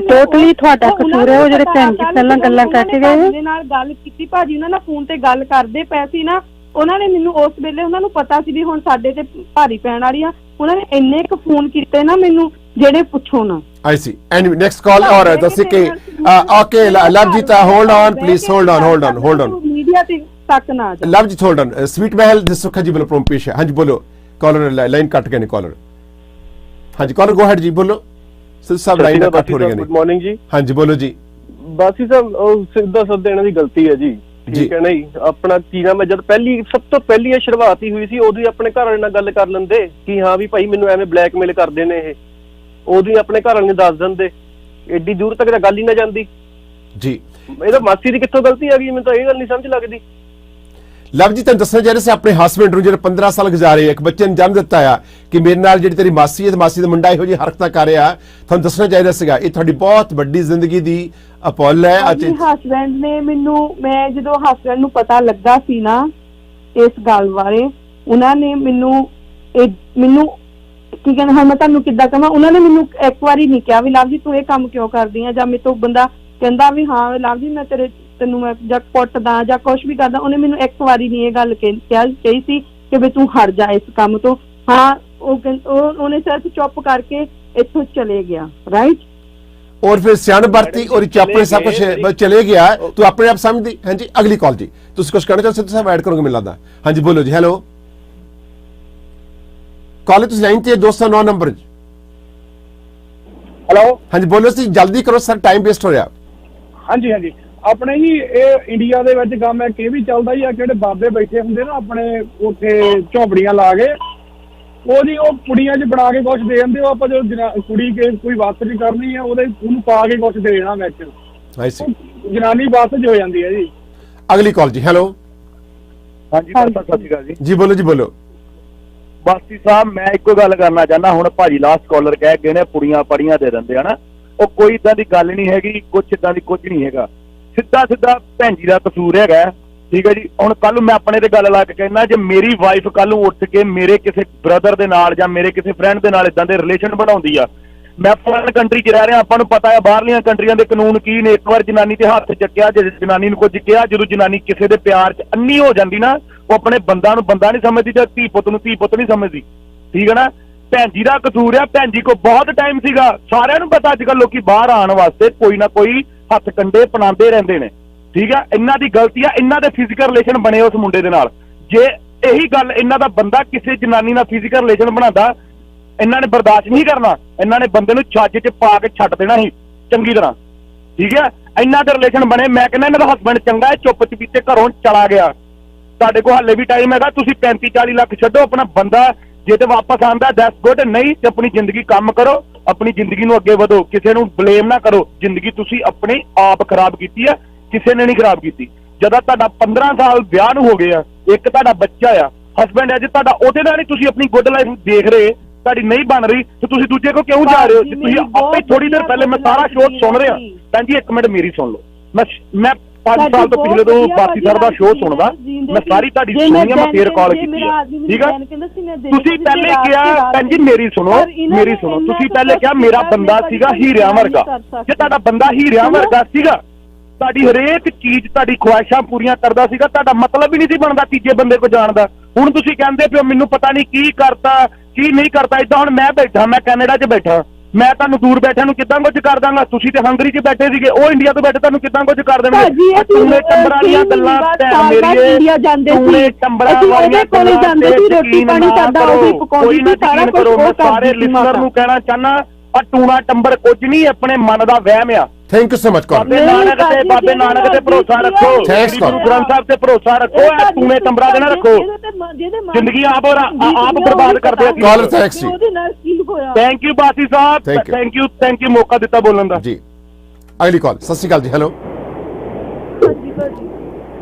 ਟੋਟਲੀ ਤੁਹਾਡਾ ਕਸੂਰ ਹੈ। ਉਹ ਜਿਹੜੇ ਭੈਣ ਜੀ ਪਹਿਲਾਂ ਗੱਲਾਂ ਕਰਕੇ ਗਏ, ਉਹਦੇ ਨਾਲ ਗੱਲ ਕੀਤੀ, ਭਾਜੀ ਉਹਨਾਂ ਨਾਲ ਫੋਨ ਤੇ ਗੱਲ ਕਰਦੇ ਪਏ ਸੀ ਨਾ, ਉਹਨਾਂ ਨੇ ਮੈਨੂੰ ਉਸ ਵੇਲੇ, ਉਹਨਾਂ ਨੂੰ ਪਤਾ ਸੀ ਵੀ ਹੁਣ ਸਾਡੇ ਤੇ ਭਾਰੀ ਪੈਣ ਵਾਲੀ ਆ, ਉਹਨਾਂ ਨੇ ਇੰਨੇ ਕੁ ਫੋਨ ਕੀਤੇ ਨਾ ਮੈਨੂੰ ਜਿਹੜੇ ਪੁੱਛੋ ਨਾ। I see. And next call or ਦੱਸੇ ਕਿ okay Lovejeet hold on please hold on media ਤੇ ਤੱਕ ਨਾ ਆ ਜਾ। ਲਵਜੀਤ hold on ਸਵੀਟ ਮਹਿਲ ਦੇ ਸੁਖਾ ਜੀ ਬੋਲੋ ਪ੍ਰੋਮ ਪੇਸ਼ ਹੈ। ਹਾਂਜੀ ਬੋਲੋ, ਕਾਲਰ ਲਾਈਨ ਕੱਟ ਗਏ ਨੇ ਕਾਲਰ। ਹਾਂਜੀ ਕਾਲਰ ਗੋ ਹੈਡ ਜੀ, ਬੋਲੋ। ਸਭ ਲਾਈਨ ਕੱਟ ਹੋ ਰਹੀਆਂ ਨੇ। ਗੁੱਡ ਮਾਰਨਿੰਗ ਜੀ। ਹਾਂਜੀ ਬੋਲੋ ਜੀ। ਬਾਸੀ ਸਾਹਿਬ, ਉਹ ਸਿੱਧਾ ਸੱਦਾ ਇਹਨਾਂ ਦੀ ਗਲਤੀ ਹੈ ਜੀ, ਠੀਕ ਹੈ ਨਹੀਂ? ਆਪਣਾ ਕੀ ਨਾਮ ਹੈ, ਜਦ ਸਭ ਤੋਂ ਪਹਿਲੀ ਇਹ ਸ਼ੁਰੂਆਤ ਹੀ ਹੋਈ ਸੀ, ਉਦੋਂ ਹੀ ਆਪਣੇ ਘਰ ਵਾਲੇ ਨਾਲ ਗੱਲ ਕਰ ਲੈਂਦੇ ਕਿ ਹਾਂ ਵੀ ਭਾਈ ਮੈਨੂੰ ਐਵੇਂ ਬਲੈਕਮੇਲ ਕਰਦੇ ਨੇ ਇਹ, ਉਦੋਂ ਹੀ ਆਪਣੇ ਘਰ ਵਾਲੇ ਨੂੰ ਦੱਸ ਦਿੰਦੇ, ਐਡੀ ਦੂਰ ਤੱਕ ਤਾਂ ਗੱਲ ਹੀ ਨਾ ਜਾਂਦੀ ਜੀ। ਇਹਦਾ ਮਾਸੀ ਦੀ ਕਿੱਥੋਂ ਗਲਤੀ ਆ ਗਈ, ਮੈਨੂੰ ਤਾਂ ਇਹ ਗੱਲ ਨਹੀਂ ਸਮਝ ਲੱਗਦੀ। ਲਵ ਜੀ, ਤੁਹਾਨੂੰ ਦੱਸਣਾ ਚਾਹ ਰਿਹਾ ਸੀ ਆਪਣੇ ਹਸਬੈਂਡ ਨੂੰ ਜਿਹੜੇ 15 ਸਾਲ ਗੁਜ਼ਾਰੇ, ਇੱਕ ਬੱਚੇ ਨੂੰ ਜਨਮ ਦਿੱਤਾ ਆ, ਕਿ ਮੇਰੇ ਨਾਲ ਜਿਹੜੀ ਤੇਰੀ ਮਾਸੀ ਹੈ ਤੇ ਮਾਸੀ ਦਾ ਮੁੰਡਾ ਇਹੋ ਜਿਹੀ ਹਰਕਤਾਂ ਕਰ ਰਿਹਾ, ਤੁਹਾਨੂੰ ਦੱਸਣਾ ਚਾਹੀਦਾ ਸੀਗਾ। ਇਹ ਤੁਹਾਡੀ ਬਹੁਤ ਵੱਡੀ ਜ਼ਿੰਦਗੀ ਦੀ ਅਪੋਲ ਹੈ। ਹਸਬੈਂਡ ਨੇ ਮੈਂ ਜਦੋਂ ਹਸਬੈਂਡ ਨੂੰ ਪਤਾ ਲੱਗਾ ਸੀ ਨਾ ਇਸ ਗੱਲ ਬਾਰੇ, ਉਹਨਾਂ ਨੇ ਮੈਨੂੰ ਕੀ ਕਹਿੰਦਾ, ਹੁਣ ਮੈਂ ਤੁਹਾਨੂੰ ਕਿੱਦਾਂ ਕਹਾਂ, ਉਹਨਾਂ ਨੇ ਮੈਨੂੰ ਇੱਕ ਵਾਰੀ ਨਹੀਂ ਕਿਹਾ ਵੀ ਲਵ ਜੀ ਤੂੰ ਇਹ ਕੰਮ ਕਿਉਂ ਕਰਦੀ ਆ, ਜਾਂ ਮੇਰੇ ਤੋਂ ਬੰਦਾ ਕਹਿੰਦਾ ਵੀ ਹਾਂ ਲਵ ਜੀ ਮੈਂ ਤੈਨੂੰ ਮੈਂ ਜਾਂ ਕੁੱਟਦਾ ਜਾਂ ਕੁਛ ਵੀ ਕਰਦਾ, ਉਹਨੇ ਮੈਨੂੰ ਇੱਕ ਵਾਰੀ ਨਹੀਂ ਇਹ ਗੱਲ ਕਹੀ ਸੀ ਕਿ ਵੀ ਤੂੰ ਹਟ ਜਾ ਇਸ ਕੰਮ ਤੋਂ। ਹਾਂ, ਉਹਨੇ ਸਿਰਫ ਚੁੱਪ ਕਰਕੇ ਇੱਥੋਂ ਚਲੇ ਗਿਆ, ਰਾਈਟ। और फिर सियान बरती और अपने सब कुछ चले गया, तो अपने आप समझती। हाँ जी, अगली कॉल जी, तुम कुछ कहना चाहते साहब ऐड करोगे मिल लगता। हाँ जी बोलो जी। हेलो ਕਾਲ ਤੁਸੀਂ ਲਾਈਨ ਤੇ 209 ਨੰਬਰ। ਹੈਲੋ, ਹਾਂਜੀ ਬੋਲੋ ਸੀ, ਜਲਦੀ ਕਰੋ ਸਰ, ਟਾਈਮ ਵੇਸਟ ਹੋ ਰਿਹਾ। ਹਾਂਜੀ ਹਾਂਜੀ। ਆਪਣੇ ਜੀ ਇਹ ਇੰਡੀਆ ਦੇ ਵਿੱਚ ਕੰਮ ਇੱਕ ਇਹ ਵੀ ਚੱਲਦਾ ਹੀ ਆ, ਕਿਹੜੇ ਬਾਬੇ ਬੈਠੇ ਹੁੰਦੇ ਨਾ ਆਪਣੇ ਉੱਥੇ ਝੌਂਪੜੀਆਂ ਲਾ ਕੇ, ਉਹਦੀ ਉਹ ਕੁੜੀਆਂ 'ਚ ਬਣਾ ਕੇ ਕੁਛ ਦੇ ਦਿੰਦੇ। ਉਹ ਆਪਾਂ ਜਦੋਂ ਕੁੜੀ ਕੇ ਕੋਈ ਵੱਸ ਵੀ ਕਰਨੀ ਆ ਉਹਨੂੰ ਪਾ ਕੇ ਕੁਛ ਦੇ ਦੇਣਾ ਵਿੱਚ, ਜਨਾਨੀ ਵੱਸ 'ਚ ਹੋ ਜਾਂਦੀ ਹੈ ਜੀ। ਅਗਲੀ ਕਾਲ ਜੀ। ਹੈਲੋ, ਹਾਂਜੀ ਸਤਿ ਸ਼੍ਰੀ ਅਕਾਲ ਜੀ। ਜੀ ਬੋਲੋ ਜੀ, ਬੋਲੋ। ਬਾਸੀ ਸਾਹਿਬ, ਮੈਂ ਇੱਕੋ ਗੱਲ ਕਰਨਾ ਚਾਹੁੰਦਾ। ਹੁਣ ਭਾਜੀ ਲਾਸਟ ਕਾਲਰ ਕਹਿ ਗਏ ਨੇ ਪੁੜੀਆਂ ਪੜੀਆਂ ਦੇ ਦਿੰਦੇ ਆ ਨਾ, ਉਹ ਕੋਈ ਇਦਾਂ ਦੀ ਗੱਲ ਨਹੀਂ ਹੈਗੀ, ਕੁਛ ਇਦਾਂ ਦੀ ਕੁਝ ਨਹੀਂ ਹੈਗਾ। ਸਿੱਧਾ ਸਿੱਧਾ ਭੈਣ ਜੀ ਦਾ ਕਸੂਰ ਹੈਗਾ, ਠੀਕ ਹੈ ਜੀ। ਹੁਣ ਕੱਲ ਨੂੰ ਮੈਂ ਆਪਣੇ ਤੇ ਗੱਲ ਲਾ ਕੇ ਕਹਿਣਾ, ਜੇ ਮੇਰੀ ਵਾਈਫ ਕੱਲ ਨੂੰ ਉੱਠ ਕੇ ਮੇਰੇ ਕਿਸੇ ਬ੍ਰਦਰ ਦੇ ਨਾਲ ਜਾਂ ਮੇਰੇ ਕਿਸੇ ਫਰੈਂਡ ਦੇ ਨਾਲ ਇਦਾਂ ਦੇ ਰਿਲੇਸ਼ਨ ਬਣਾਉਂਦੀ ਆ, ਮੈਂ ਫੋਰਨ ਕੰਟਰੀ 'ਚ ਰਹਿ ਰਿਹਾ, ਆਪਾਂ ਨੂੰ ਪਤਾ ਹੈ ਬਾਹਰਲੀਆਂ ਕੰਟਰੀਆਂ ਦੇ ਕਾਨੂੰਨ ਕੀ ਨੇ। ਇੱਕ ਵਾਰ ਜਨਾਨੀ ਤੇ ਹੱਥ ਚੱਕਿਆ, ਜੇ ਜਨਾਨੀ ਨੂੰ ਕੁਝ ਕਿਹਾ, ਜਦੋਂ ਜਨਾਨੀ ਕਿਸੇ ਦੇ ਪਿਆਰ 'ਚ ਅੰਨੀ ਹੋ ਜਾਂਦੀ ਨਾ, ਉਹ ਆਪਣੇ ਬੰਦਾ ਨੂੰ ਬੰਦਾ ਨਹੀਂ ਸਮਝਦੀ ਤੇ ਧੀ ਪੁੱਤ ਨੂੰ ਧੀ ਪੁੱਤ ਨਹੀਂ ਸਮਝਦੀ, ਠੀਕ ਹੈ ਨਾ। ਭੈਣ ਜੀ ਦਾ ਕਸੂਰ ਆ, ਭੈਣ ਜੀ ਕੋਲ ਬਹੁਤ ਟਾਈਮ ਸੀਗਾ। ਸਾਰਿਆਂ ਨੂੰ ਪਤਾ ਅੱਜ ਕੱਲ੍ਹ ਲੋਕੀ ਬਾਹਰ ਆਉਣ ਵਾਸਤੇ ਕੋਈ ਨਾ ਕੋਈ ਹੱਥ ਕੰਡੇ ਪਨਾਉਂਦੇ ਰਹਿੰਦੇ ਨੇ, ਠੀਕ ਆ। ਇਹਨਾਂ ਦੀ ਗਲਤੀ ਆ, ਇਹਨਾਂ ਦੇ ਫਿਜ਼ੀਕਲ ਰਿਲੇਸ਼ਨ ਬਣੇ ਉਸ ਮੁੰਡੇ ਦੇ ਨਾਲ। ਜੇ ਇਹੀ ਗੱਲ ਇਹਨਾਂ ਦਾ ਬੰਦਾ ਕਿਸੇ ਜਨਾਨੀ ਨਾਲ ਫਿਜ਼ੀਕਲ ਰਿਲੇਸ਼ਨ ਬਣਾਉਂਦਾ, ਇਹਨਾਂ ਨੇ ਬਰਦਾਸ਼ਤ ਨਹੀਂ ਕਰਨਾ, ਇਹਨਾਂ ਨੇ ਬੰਦੇ ਨੂੰ ਛੱਜ 'ਚ ਪਾ ਕੇ ਛੱਡ ਦੇਣਾ ਸੀ ਚੰਗੀ ਤਰ੍ਹਾਂ, ਠੀਕ ਹੈ। ਇਹਨਾਂ ਦੇ ਰਿਲੇਸ਼ਨ ਬਣੇ, ਮੈਂ ਕਹਿੰਦਾ ਇਹਨਾਂ ਦਾ ਹਸਬੈਂਡ ਚੰਗਾ ਹੈ, ਚੁੱਪ ਚਪੀਤੇ ਘਰੋਂ ਚਲਾ ਗਿਆ। ਤੁਹਾਡੇ ਕੋਲ ਹਾਲੇ ਵੀ ਟਾਈਮ ਹੈਗਾ, ਤੁਸੀਂ 35-40 ਲੱਖ ਛੱਡੋ, ਆਪਣਾ ਬੰਦਾ ਜੇ ਤੇ ਵਾਪਸ ਆਉਂਦਾ ਦੈਟਸ ਗੁੱਡ, ਨਹੀਂ ਤੇ ਆਪਣੀ ਜ਼ਿੰਦਗੀ ਕੰਮ ਕਰੋ, ਆਪਣੀ ਜ਼ਿੰਦਗੀ ਨੂੰ ਅੱਗੇ ਵਧੋ, ਕਿਸੇ ਨੂੰ ਬਲੇਮ ਨਾ ਕਰੋ। ਜ਼ਿੰਦਗੀ ਤੁਸੀਂ ਆਪਣੀ ਆਪ ਖਰਾਬ ਕੀਤੀ ਹੈ, ਕਿਸੇ ਨੇ ਨਹੀਂ ਖਰਾਬ ਕੀਤੀ। ਜਦੋਂ ਤੁਹਾਡਾ 15 ਸਾਲ ਵਿਆਹ ਨੂੰ ਹੋ ਗਏ ਆ, ਇੱਕ ਤੁਹਾਡਾ ਬੱਚਾ ਆ, ਹਸਬੈਂਡ ਹੈ ਜੇ ਤੁਹਾਡਾ, ਉਹਦੇ ਨਾਲ ਹੀ ਤੁਸੀਂ ਆਪਣੀ ਗੁੱਡ ਲਾਈਫ ਦੇਖ ਰਹੇ, ਤੁਹਾਡੀ ਨਹੀਂ ਬਣ ਰਹੀ ਤੇ ਤੁਸੀਂ ਦੂਜੇ ਕੋ ਕਿਉਂ ਜਾ ਰਹੇ ਹੋ? ਤੁਸੀਂ ਆਪੇ ਥੋੜੀ ਦੇਰ ਪਹਿਲੇ, ਮੈਂ ਸਾਰਾ ਸ਼ੋਅ ਸੁਣ ਰਿਹਾ ਭੈਣ ਜੀ, ਇੱਕ ਮਿੰਟ ਮੇਰੀ ਸੁਣ ਲਓ। ਮੈਂ 5 ਸਾਲ ਤੋਂ ਪਿਛਲੇ ਤੋਂ ਬਾਸੀ ਸਰ ਦਾ ਸ਼ੋਅ ਸੁਣਦਾ, ਮੈਂ ਸਾਰੀ ਤੁਹਾਡੀ ਸੁਣੀ ਆ, ਮੈਂ ਫੇਰ ਕਾਲ ਕੀਤੀ ਆ, ਠੀਕ ਆ। ਤੁਸੀਂ ਪਹਿਲੇ ਕਿਹਾ ਭੈਣ ਜੀ, ਮੇਰੀ ਸੁਣੋ, ਤੁਸੀਂ ਪਹਿਲੇ ਕਿਹਾ ਮੇਰਾ ਬੰਦਾ ਸੀਗਾ ਹੀਰਿਆਂ ਵਰਗਾ। ਜੇ ਤੁਹਾਡਾ ਬੰਦਾ ਹੀਰਿਆਂ ਵਰਗਾ ਸੀਗਾ, ਤੁਹਾਡੀ ਹਰੇਕ ਚੀਜ਼, ਤੁਹਾਡੀ ਖੁਆਇਸ਼ਾਂ ਪੂਰੀਆਂ ਕਰਦਾ ਸੀਗਾ, ਤੁਹਾਡਾ ਮਤਲਬ ਹੀ ਨਹੀਂ ਸੀ ਬਣਦਾ ਤੀਜੇ ਬੰਦੇ ਕੋ ਜਾਣ ਦਾ। ਹੁਣ ਤੁਸੀਂ ਕਹਿੰਦੇ ਪਿਓ ਮੈਨੂੰ ਪਤਾ ਨਹੀਂ ਕੀ ਕਰਤਾ ਕੀ ਨਹੀਂ ਕਰਤਾ। ਏਦਾਂ ਹੁਣ ਮੈਂ ਬੈਠਾ, ਮੈਂ ਕੈਨੇਡਾ 'ਚ ਬੈਠਾ, ਮੈਂ ਤੁਹਾਨੂੰ ਦੂਰ ਬੈਠਿਆਂ ਨੂੰ ਕਿੱਦਾਂ ਕੁਝ ਕਰ ਦਾਂਗਾ? ਤੁਸੀਂ ਤੇ ਹੰਗਰੀ 'ਚ ਬੈਠੇ ਸੀਗੇ, ਉਹ ਇੰਡੀਆ ਤੋਂ ਬੈਠੇ, ਤੁਹਾਨੂੰ ਕਿੱਦਾਂ ਕੁਝ ਕਰ ਦੇਣਗੇ? ਤੂਨੇ ਟੰਬਰਾਂ ਵਾਲੀਆਂ ਗੱਲਾਂ ਭੈਣ ਮੇਰੀਏ, ਤੂਨੇ ਟੰਬਰਾਂ ਵਾਲੀਆਂ ਗੱਲਾਂ ਤੇ ਯਕੀਨ ਨਾ ਕਰੋ, ਕੋਈ ਨਾ ਯਕੀਨ ਕਰੋ। ਮੈਂ ਸਾਰੇ ਲਿਸਨਰ ਨੂੰ ਕਹਿਣਾ ਚਾਹਨਾ, ਆ ਟੂਣਾ ਟੰਬਰ ਕੁਝ ਨਹੀਂ, ਆਪਣੇ ਮਨ ਦਾ ਵਹਿਮ ਆ। ਥੈਂਕ ਯੂ ਸੋ ਮਚ ਕਾਲ। ਬਾਬੇ ਨਾਨਕ ਤੇ ਭਰੋਸਾ ਰੱਖੋ, ਗੁਰੂ ਗ੍ਰੰਥ ਸਾਹਿਬ ਤੇ ਭਰੋਸਾ ਰੱਖੋ, ਇਹ ਟੂਣੇ ਟੰਬਰਾਂ ਦੇ ਨਾ ਰੱਖੋ। ਜ਼ਿੰਦਗੀ ਆਪ ਬਰਬਾਦ ਕਰਦੇ ਆ। ਕਾਲਰ ਥੈਂਕਸ ਜੀ, ਥੈਂਕ ਯੂ ਬਾਸੀ ਸਾਹਿਬ, ਥੈਂਕ ਯੂ ਮੌਕਾ ਦਿੱਤਾ ਬੋਲਣ ਦਾ ਜੀ। ਅਗਲੀ ਕਾਲ। ਸਤਿ ਸ਼੍ਰੀ ਅਕਾਲ ਜੀ। ਹੈਲੋ,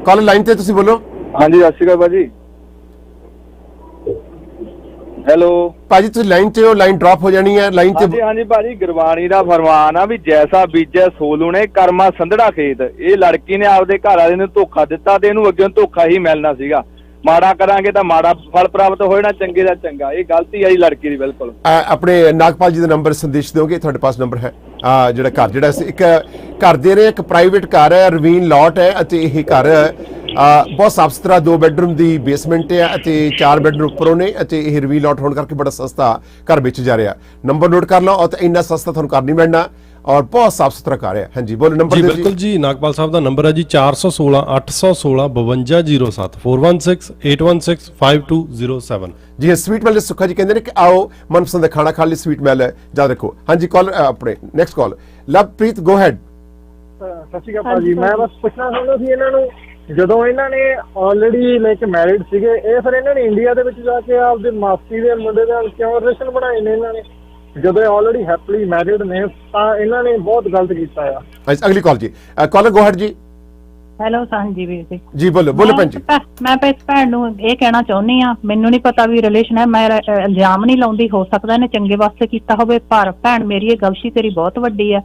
ਕਾਲ ਲਾਈਨ ਤੇ, ਤੁਸੀਂ ਬੋਲੋ। ਹਾਂਜੀ ਸਤਿ ਸ਼੍ਰੀ ਅਕਾਲ ਭਾਜੀ। ਹੈਲੋ ਭਾਜੀ, ਤੁਸੀਂ ਲਾਈਨ ਤੇ ਹੋ, ਲਾਈਨ ਡ੍ਰੌਪ ਹੋ ਜਾਣੀ ਹੈ ਲਾਈਨ ਤੇ। ਹਾਂਜੀ ਭਾਜੀ, ਗੁਰਬਾਣੀ ਦਾ ਫਰਮਾਨ ਆ ਵੀ ਜੈਸਾ ਬੀਜੈ ਸੋਲੂ ਨੇ ਕਰਮਾ ਸੰਧੜਾ ਖੇਤ। ਇਹ ਲੜਕੀ ਨੇ ਆਪਦੇ ਘਰ ਵਾਲੇ ਨੂੰ ਧੋਖਾ ਦਿੱਤਾ ਤੇ ਇਹਨੂੰ ਅੱਗੇ ਧੋਖਾ ਹੀ ਮਿਲਣਾ ਸੀਗਾ। ਮਾੜਾ ਕਰਾਂਗੇ ਤਾਂ ਮਾੜਾ ਫਲ ਪ੍ਰਾਪਤ ਹੋ ਜਾਣਾ, ਚੰਗੇ ਦਾ ਚੰਗਾ। ਇਹ ਗਲਤੀ ਆਈ ਲੜਕੀ ਦੀ ਬਿਲਕੁਲ। ਆਪਣੇ ਨਾਗਪਾਲ ਜੀ ਦਾ ਨੰਬਰ ਸੰਦੇਸ਼ ਦਿਓਗੇ? ਤੁਹਾਡੇ ਪਾਸ ਨੰਬਰ ਹੈ? ਜਿਹੜਾ ਘਰ, ਜਿਹੜਾ ਇੱਕ ਘਰ ਦੇ ਰਹੇ, ਇੱਕ ਪ੍ਰਾਈਵੇਟ ਘਰ ਹੈ, ਰਵੀਨ ਲਾਟ ਹੈ, ਅਤੇ ਇਹ ਘਰ ਬਹੁਤ ਸਾਫ ਸੁਥਰਾ 2 ਬੈਡਰੂਮ ਦੀ ਬੇਸਮੈਂਟ ਹੈ ਅਤੇ 4 ਬੈਡਰੂਮ ਉੱਪਰੋਂ ਨੇ, ਅਤੇ ਇਹ ਰਵੀਨ ਲਾਟ ਹੋਣ ਕਰਕੇ ਬੜਾ ਸਸਤਾ ਘਰ ਵੇਚ ਜਾ ਰਿਹਾ। ਨੰਬਰ ਨੋਟ ਕਰ ਲਓ, ਅਤੇ ਇੰਨਾ ਸਸਤਾ ਤੁਹਾਨੂੰ ਘਰ ਨਹੀਂ ਮਿਲਣਾ, ਔਰ ਬਹੁਤ ਸਾਫ ਸੁਥਰਾ ਘਰ ਹੈ। ਹਾਂਜੀ ਬੋਲੋ ਨੰਬਰ ਜੀ। ਬਿਲਕੁਲ ਜੀ, ਨਾਗਪਾਲ ਸਾਹਿਬ ਦਾ ਨੰਬਰ ਹੈ ਜੀ 416 816 5207 416 816 5207 ਜੀ। ਸਵੀਟ ਮੈਲ ਸੁੱਖਾ ਜੀ ਕਹਿੰਦੇ ਨੇ ਕਿ ਆਓ ਮਨਪਸੰਦ ਦਾ ਖਾਣਾ ਖਾਣ ਲਈ ਸਵੀਟ ਮੈਲ ਹੈ, ਯਾਦ ਰੱਖੋ। ਹਾਂਜੀ ਕਾਲ, ਆਪਣੇ next call Lovepreet, go ahead. ਸਤਿ ਸ਼੍ਰੀ ਅਕਾਲ ਭਾਜੀ, ਮੈਂ ਬਸ ਪੁੱਛਣਾ ਚਾਹੁੰਦਾ ਸੀ ਇਹਨਾਂ ਨੂੰ, ਜਦੋਂ ਇਹਨਾਂ ਨੇ ਆਲਰੇਡੀ ਲਾਈਕ ਮੈਰਿਡ ਸੀਗੇ, ਇਹ ਫਿਰ ਇਹਨਾਂ ਨੇ ਇੰਡੀਆ ਦੇ ਵਿੱਚ ਜਾ ਕੇ ਆਪਦੇ ਮਾਸੀ ਦੇ ਮੁੰਡੇ ਦੇ ਨਾਲ ਕਿਉਂ ਰਿਲੇਸ਼ਨ ਬਣਾਏ ਨੇ? ਇਹਨਾਂ ਨੇ ਜਦੋਂ ਆਲਰੇਡੀ ਹੈਪੀਲੀ ਮੈਰਿਡ ਨੇ ਤਾਂ ਇਹਨਾਂ ਨੇ ਬਹੁਤ ਗਲਤ ਕੀਤਾ ਆ। ਅਗਲੀ ਕਾਲ ਜੀ। ਕਾਲਰ ਗੋ ਹੈਡ ਜੀ। ਹੈਲੋ ਹਾਂਜੀ ਵੀਰ ਜੀ। ਜੀ ਬੋਲੋ ਭੈਣ ਜੀ। ਮੈਂ ਇਸ ਭੈਣ ਨੂੰ ਇਹ ਕਹਿਣਾ ਚਾਹੁੰਦੀ ਆ, ਮੈਨੂੰ ਨਹੀਂ ਪਤਾ ਵੀ ਰਿਲੇਸ਼ਨ ਹੈ, ਮੈਂ ਇਲਜ਼ਾਮ ਨਹੀਂ ਲਾਉਂਦੀ, ਹੋ ਸਕਦਾ ਇਹਨੇ ਚੰਗੇ ਵਾਸਤੇ ਕੀਤਾ ਹੋਵੇ, ਪਰ ਭੈਣ ਮੇਰੀ ਇਹ ਗਲਤੀ ਤੇਰੀ ਬਹੁਤ ਵੱਡੀ ਆ।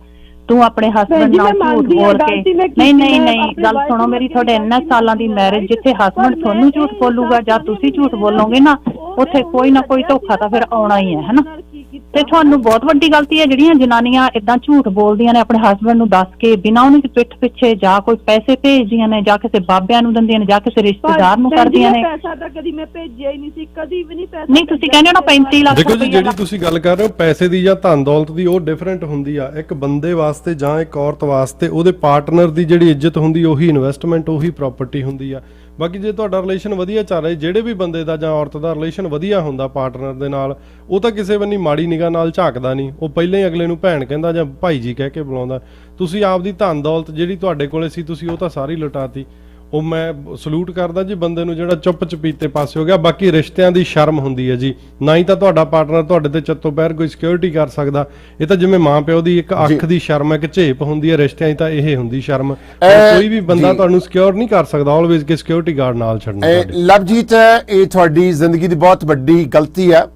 ਤੂੰ ਆਪਣੇ ਹਸਬੈਂਡ ਨਾਲ ਝੂਠ ਬੋਲ ਕੇ, ਨਹੀਂ ਗੱਲ ਸੁਣੋ ਮੇਰੀ, ਤੁਹਾਡੇ ਇੰਨਾ ਸਾਲਾਂ ਦੀ ਮੈਰਿਜ, ਜਿੱਥੇ ਹਸਬੈਂਡ ਤੁਹਾਨੂੰ ਝੂਠ ਬੋਲੂਗਾ ਜਾਂ ਤੁਸੀਂ ਝੂਠ ਬੋਲੋਗੇ ਨਾ, ਉੱਥੇ ਕੋਈ ਨਾ ਕੋਈ ਧੋਖਾ ਤਾਂ ਫਿਰ ਆਉਣਾ ਹੀ ਹੈ, ਹਨਾ। ਕੀਤਾ। ਤੇ ਤੁਹਾਨੂੰ ਬਹੁਤ ਵੱਡੀ ਗਲਤੀ ਹੈ ਜਿਹੜੀਆਂ ਜਨਾਨੀਆਂ ਇਦਾਂ ਝੂਠ ਬੋਲਦੀਆਂ ਨੇ ਆਪਣੇ ਹਸਬੰਡ ਨੂੰ ਦੱਸ ਕੇ, ਬਿਨਾਂ ਉਹਨਾਂ ਦੀ ਪਿੱਠ ਪਿੱਛੇ ਜਾਂ ਕੋਈ ਪੈਸੇ ਭੇਜਦੀਆਂ ਨੇ, ਜਾਂ ਕਿਸੇ ਬਾਬਿਆਂ ਨੂੰ ਦਿੰਦੀਆਂ ਨੇ, ਜਾਂ ਕਿਸੇ ਰਿਸ਼ਤੇਦਾਰ ਨੂੰ ਕਰਦੀਆਂ ਨੇ। ਪੈਸਾ ਤਾਂ ਕਦੀ ਮੈਂ ਭੇਜਿਆ ਹੀ ਨਹੀਂ ਸੀ, ਕਦੀ ਵੀ ਨਹੀਂ ਪੈਸਾ। ਨਹੀਂ, ਤੁਸੀਂ ਕਹਿੰਦੇ ਹੋ ਨਾ 35 ਲੱਖ ਦੇਖੋ ਜੀ, ਰੁਪਈਆ ਜਿਹੜੀ ਤੁਸੀਂ ਗੱਲ ਕਰ ਰਹੇ ਹੋ ਪੈਸੇ ਦੀ ਜਾਂ ਧਨ ਦੌਲਤ ਦੀ, ਉਹ ਡਿਫਰੈਂਟ ਹੁੰਦੀ ਆ। ਇੱਕ ਬੰਦੇ ਵਾਸਤੇ ਜਾਂ ਇੱਕ ਔਰਤ ਵਾਸਤੇ ਉਹਦੇ ਪਾਰਟਨਰ ਦੀ ਜਿਹੜੀ ਇੱਜ਼ਤ ਹੁੰਦੀ, ਉਹੀ ਇਨਵੈਸਟਮੈਂਟ, ਉਹੀ ਪ੍ਰਾਪਰਟੀ ਹੁੰਦੀ ਆ। ਬਾਕੀ ਜੇ ਤੁਹਾਡਾ ਰਿਲੇਸ਼ਨ ਵਧੀਆ ਚੱਲ ਰਿਹਾ, ਜਿਹੜੇ ਵੀ ਬੰਦੇ ਦਾ ਜਾਂ ਔਰਤ ਦਾ ਰਿਲੇਸ਼ਨ ਵਧੀਆ ਹੁੰਦਾ ਪਾਰਟਨਰ ਦੇ ਨਾਲ, ਉਹ ਤਾਂ ਕਿਸੇ ਬੰਨੀ ਮਾੜੀ ਨਿਗਾਹ ਨਾਲ ਝਾਕਦਾ ਨਹੀਂ। ਉਹ ਪਹਿਲਾਂ ਹੀ ਅਗਲੇ ਨੂੰ ਭੈਣ ਕਹਿੰਦਾ ਜਾਂ ਭਾਈ ਜੀ ਕਹਿ ਕੇ ਬੁਲਾਉਂਦਾ। ਤੁਸੀਂ ਆਪਦੀ ਧਨ ਦੌਲਤ ਜਿਹੜੀ ਤੁਹਾਡੇ ਕੋਲੇ ਸੀ, ਤੁਸੀਂ ਉਹ ਤਾਂ ਸਾਰੀ ਲੁਟਾਤੀ। ਉਹ ਮੈਂ ਸਲੂਟ ਕਰਦਾ ਜੀ ਬੰਦੇ ਨੂੰ ਜਿਹੜਾ ਚੁੱਪ ਚਪੀਤੇ ਪਾਸੇ ਹੋ ਗਿਆ। ਬਾਕੀ ਰਿਸ਼ਤਿਆਂ ਦੀ ਸ਼ਰਮ ਹੁੰਦੀ ਹੈ ਜੀ, ਨਾ ਹੀ ਤਾਂ ਤੁਹਾਡਾ ਪਾਰਟਨਰ ਤੁਹਾਡੇ ਤੇ ਚੱਤੋ ਪੈਰ ਕੋਈ ਸਿਕਿਉਰਿਟੀ ਕਰ ਸਕਦਾ। ਇਹ ਤਾਂ ਜਿਵੇਂ ਮਾਂ ਪਿਓ ਦੀ ਇੱਕ ਅੱਖ ਦੀ ਸ਼ਰਮ ਹੈ, ਇੱਕ ਝੇਪ ਹੁੰਦੀ ਹੈ, ਰਿਸ਼ਤਿਆਂ 'ਚ ਤਾਂ ਇਹ ਹੁੰਦੀ ਸ਼ਰਮ। ਕੋਈ ਵੀ ਬੰਦਾ ਤੁਹਾਨੂੰ ਸਿਕਿਉਰ ਨਹੀਂ ਕਰ ਸਕਦਾ, ਆਲਵੇਜ਼ ਕਿ ਸਿਕਿਉਰਿਟੀ ਗਾਰਡ ਨਾਲ ਛੱਡਣਾ। ਲਵਜੀਤ, ਇਹ ਤੁਹਾਡੀ ਜ਼ਿੰਦਗੀ ਦੀ ਬਹੁਤ ਵੱਡੀ ਗਲਤੀ ਹੈ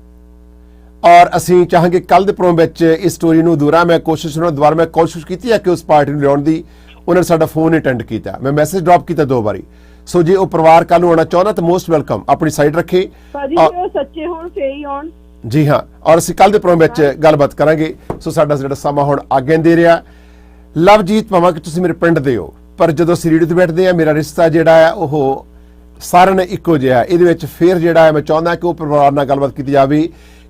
ਔਰ ਅਸੀਂ ਚਾਹਾਂਗੇ ਕੱਲ ਦੇ ਪ੍ਰੋਗਰਾਮ ਵਿੱਚ ਇਸ ਸਟੋਰੀ ਨੂੰ ਦੁਬਾਰਾ ਮੈਂ ਕੋਸ਼ਿਸ਼ ਕੀਤੀ ਹੈ ਕਿ ਉਸ ਪਾਰਟੀ ਨੂੰ ਲਿਆਉਣ ਦੀ। ਉਹਨਾਂ ਨੇ ਸਾਡਾ ਫੋਨ ਅਟੈਂਡ ਕੀਤਾ, ਮੈਂ ਮੈਸੇਜ ਡ੍ਰੌਪ ਕੀਤਾ 2 ਵਾਰੀ। ਸੋ ਜੇ ਉਹ ਪਰਿਵਾਰ ਕੱਲ ਨੂੰ ਆਉਣਾ ਚਾਹੁੰਦਾ ਤਾਂ ਮੋਸਟ ਵੈਲਕਮ, ਆਪਣੀ ਸਾਈਡ ਰੱਖੇ। ਭਾਜੀ ਉਹ ਸੱਚੇ ਹੋਣ ਫੇਰ ਹੀ ਆਉਣ। ਜੀ ਹਾਂ, ਔਰ ਅਸੀਂ ਕੱਲ ਦੇ ਪ੍ਰੋਗਰਾਮ ਵਿੱਚ ਗੱਲਬਾਤ ਕਰਾਂਗੇ। ਸੋ ਸਾਡਾ ਜਿਹੜਾ ਸਮਾਂ ਹੁਣ ਆਗਿਆ ਦੇ ਰਿਹਾ। ਲਵਜੀਤ, ਭਾਵੇਂ ਕਿ ਤੁਸੀਂ ਮੇਰੇ ਪਿੰਡ ਦੇ ਹੋ, ਪਰ ਜਦੋਂ ਅਸੀਂ ਰੇਡੀਓ ਤੇ ਬੈਠਦੇ ਆ, ਮੇਰਾ ਰਿਸ਼ਤਾ ਜਿਹੜਾ ਹੈ ਉਹ ਸਾਰਿਆਂ ਨਾਲ ਇੱਕੋ ਜਿਹਾ। ਇਹਦੇ ਵਿੱਚ ਫਿਰ ਜਿਹੜਾ ਹੈ ਮੈਂ ਚਾਹੁੰਦਾ ਕਿ ਉਹ ਪਰਿਵਾਰ ਨਾਲ ਗੱਲਬਾਤ ਕੀਤੀ ਜਾਵੇ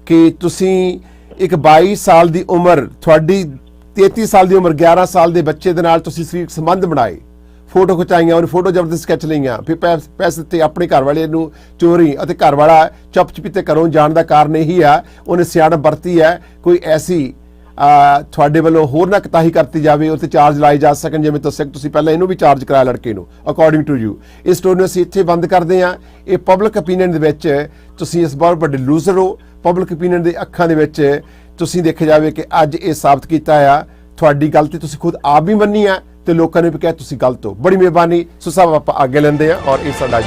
ਕਿ ਤੁਸੀਂ ਇੱਕ 22 ਸਾਲ ਦੀ ਉਮਰ, ਤੁਹਾਡੀ 33 ਸਾਲ ਦੀ ਉਮਰ, 11 ਸਾਲ ਦੇ ਬੱਚੇ ਦੇ ਨਾਲ ਤੁਸੀਂ ਸਰੀਰਕ ਸੰਬੰਧ ਬਣਾਏ, ਫੋਟੋ ਖਿਚਾਈਆਂ, ਉਹਨੇ ਫੋਟੋ ਜ਼ਬਰਦਸਤ ਖਿੱਚ ਲਈਆਂ, ਫਿਰ ਪੈਸੇ ਦਿੱਤੇ ਆਪਣੇ ਘਰ ਵਾਲੇ ਨੂੰ ਚੋਰੀ, ਅਤੇ ਘਰ ਵਾਲਾ ਚੁੱਪ ਚਪੀਤੇ ਘਰੋਂ ਜਾਣ ਦਾ ਕਾਰਨ ਇਹੀ ਆ ਉਹਨੇ ਸਿਆਣਪ ਵਰਤੀ ਹੈ ਕੋਈ ਐਸੀ ਤੁਹਾਡੇ ਵੱਲੋਂ ਹੋਰ ਨਾ ਕਤਾਹੀ ਕਰਤੀ ਜਾਵੇ, ਉਹ 'ਤੇ ਚਾਰਜ ਲਾਏ ਜਾ ਸਕਣ। ਜਿਵੇਂ ਤੁਸੀਂ ਪਹਿਲਾਂ ਇਹਨੂੰ ਵੀ ਚਾਰਜ ਕਰਾਇਆ ਲੜਕੇ ਨੂੰ, ਅਕੋਰਡਿੰਗ ਟੂ ਯੂ। ਇਸ ਸਟੋਰੀ ਨੂੰ ਅਸੀਂ ਇੱਥੇ ਬੰਦ ਕਰਦੇ ਹਾਂ। ਇਹ ਪਬਲਿਕ ਓਪੀਨੀਅਨ ਦੇ ਵਿੱਚ ਤੁਸੀਂ ਇਸ ਬਹੁਤ ਵੱਡੇ ਲੂਜ਼ਰ ਹੋ। ਪਬਲਿਕ ਓਪੀਨੀਅਨ ਦੇ ਅੱਖਾਂ ਦੇ ਵਿੱਚ ਤੁਸੀਂ ਦੇਖਿਆ ਜਾਵੇ ਕਿ ਅੱਜ ਇਹ ਸਾਬਤ ਕੀਤਾ ਆ ਤੁਹਾਡੀ ਗਲਤੀ ਤੁਸੀਂ ਖੁਦ ਆਪ ਵੀ ਮੰਨੀ ਆ ਤੇ ਲੋਕਾਂ ਨੇ ਵੀ ਕਿਹਾ ਤੁਸੀਂ ਗਲਤ ਹੋ। ਬੜੀ ਮਿਹਰਬਾਨੀ। ਸੋ ਸਭ ਆਪਾਂ ਅੱਗੇ ਲੈਂਦੇ ਆ ਔਰ ਇਹ ਸਾਡਾ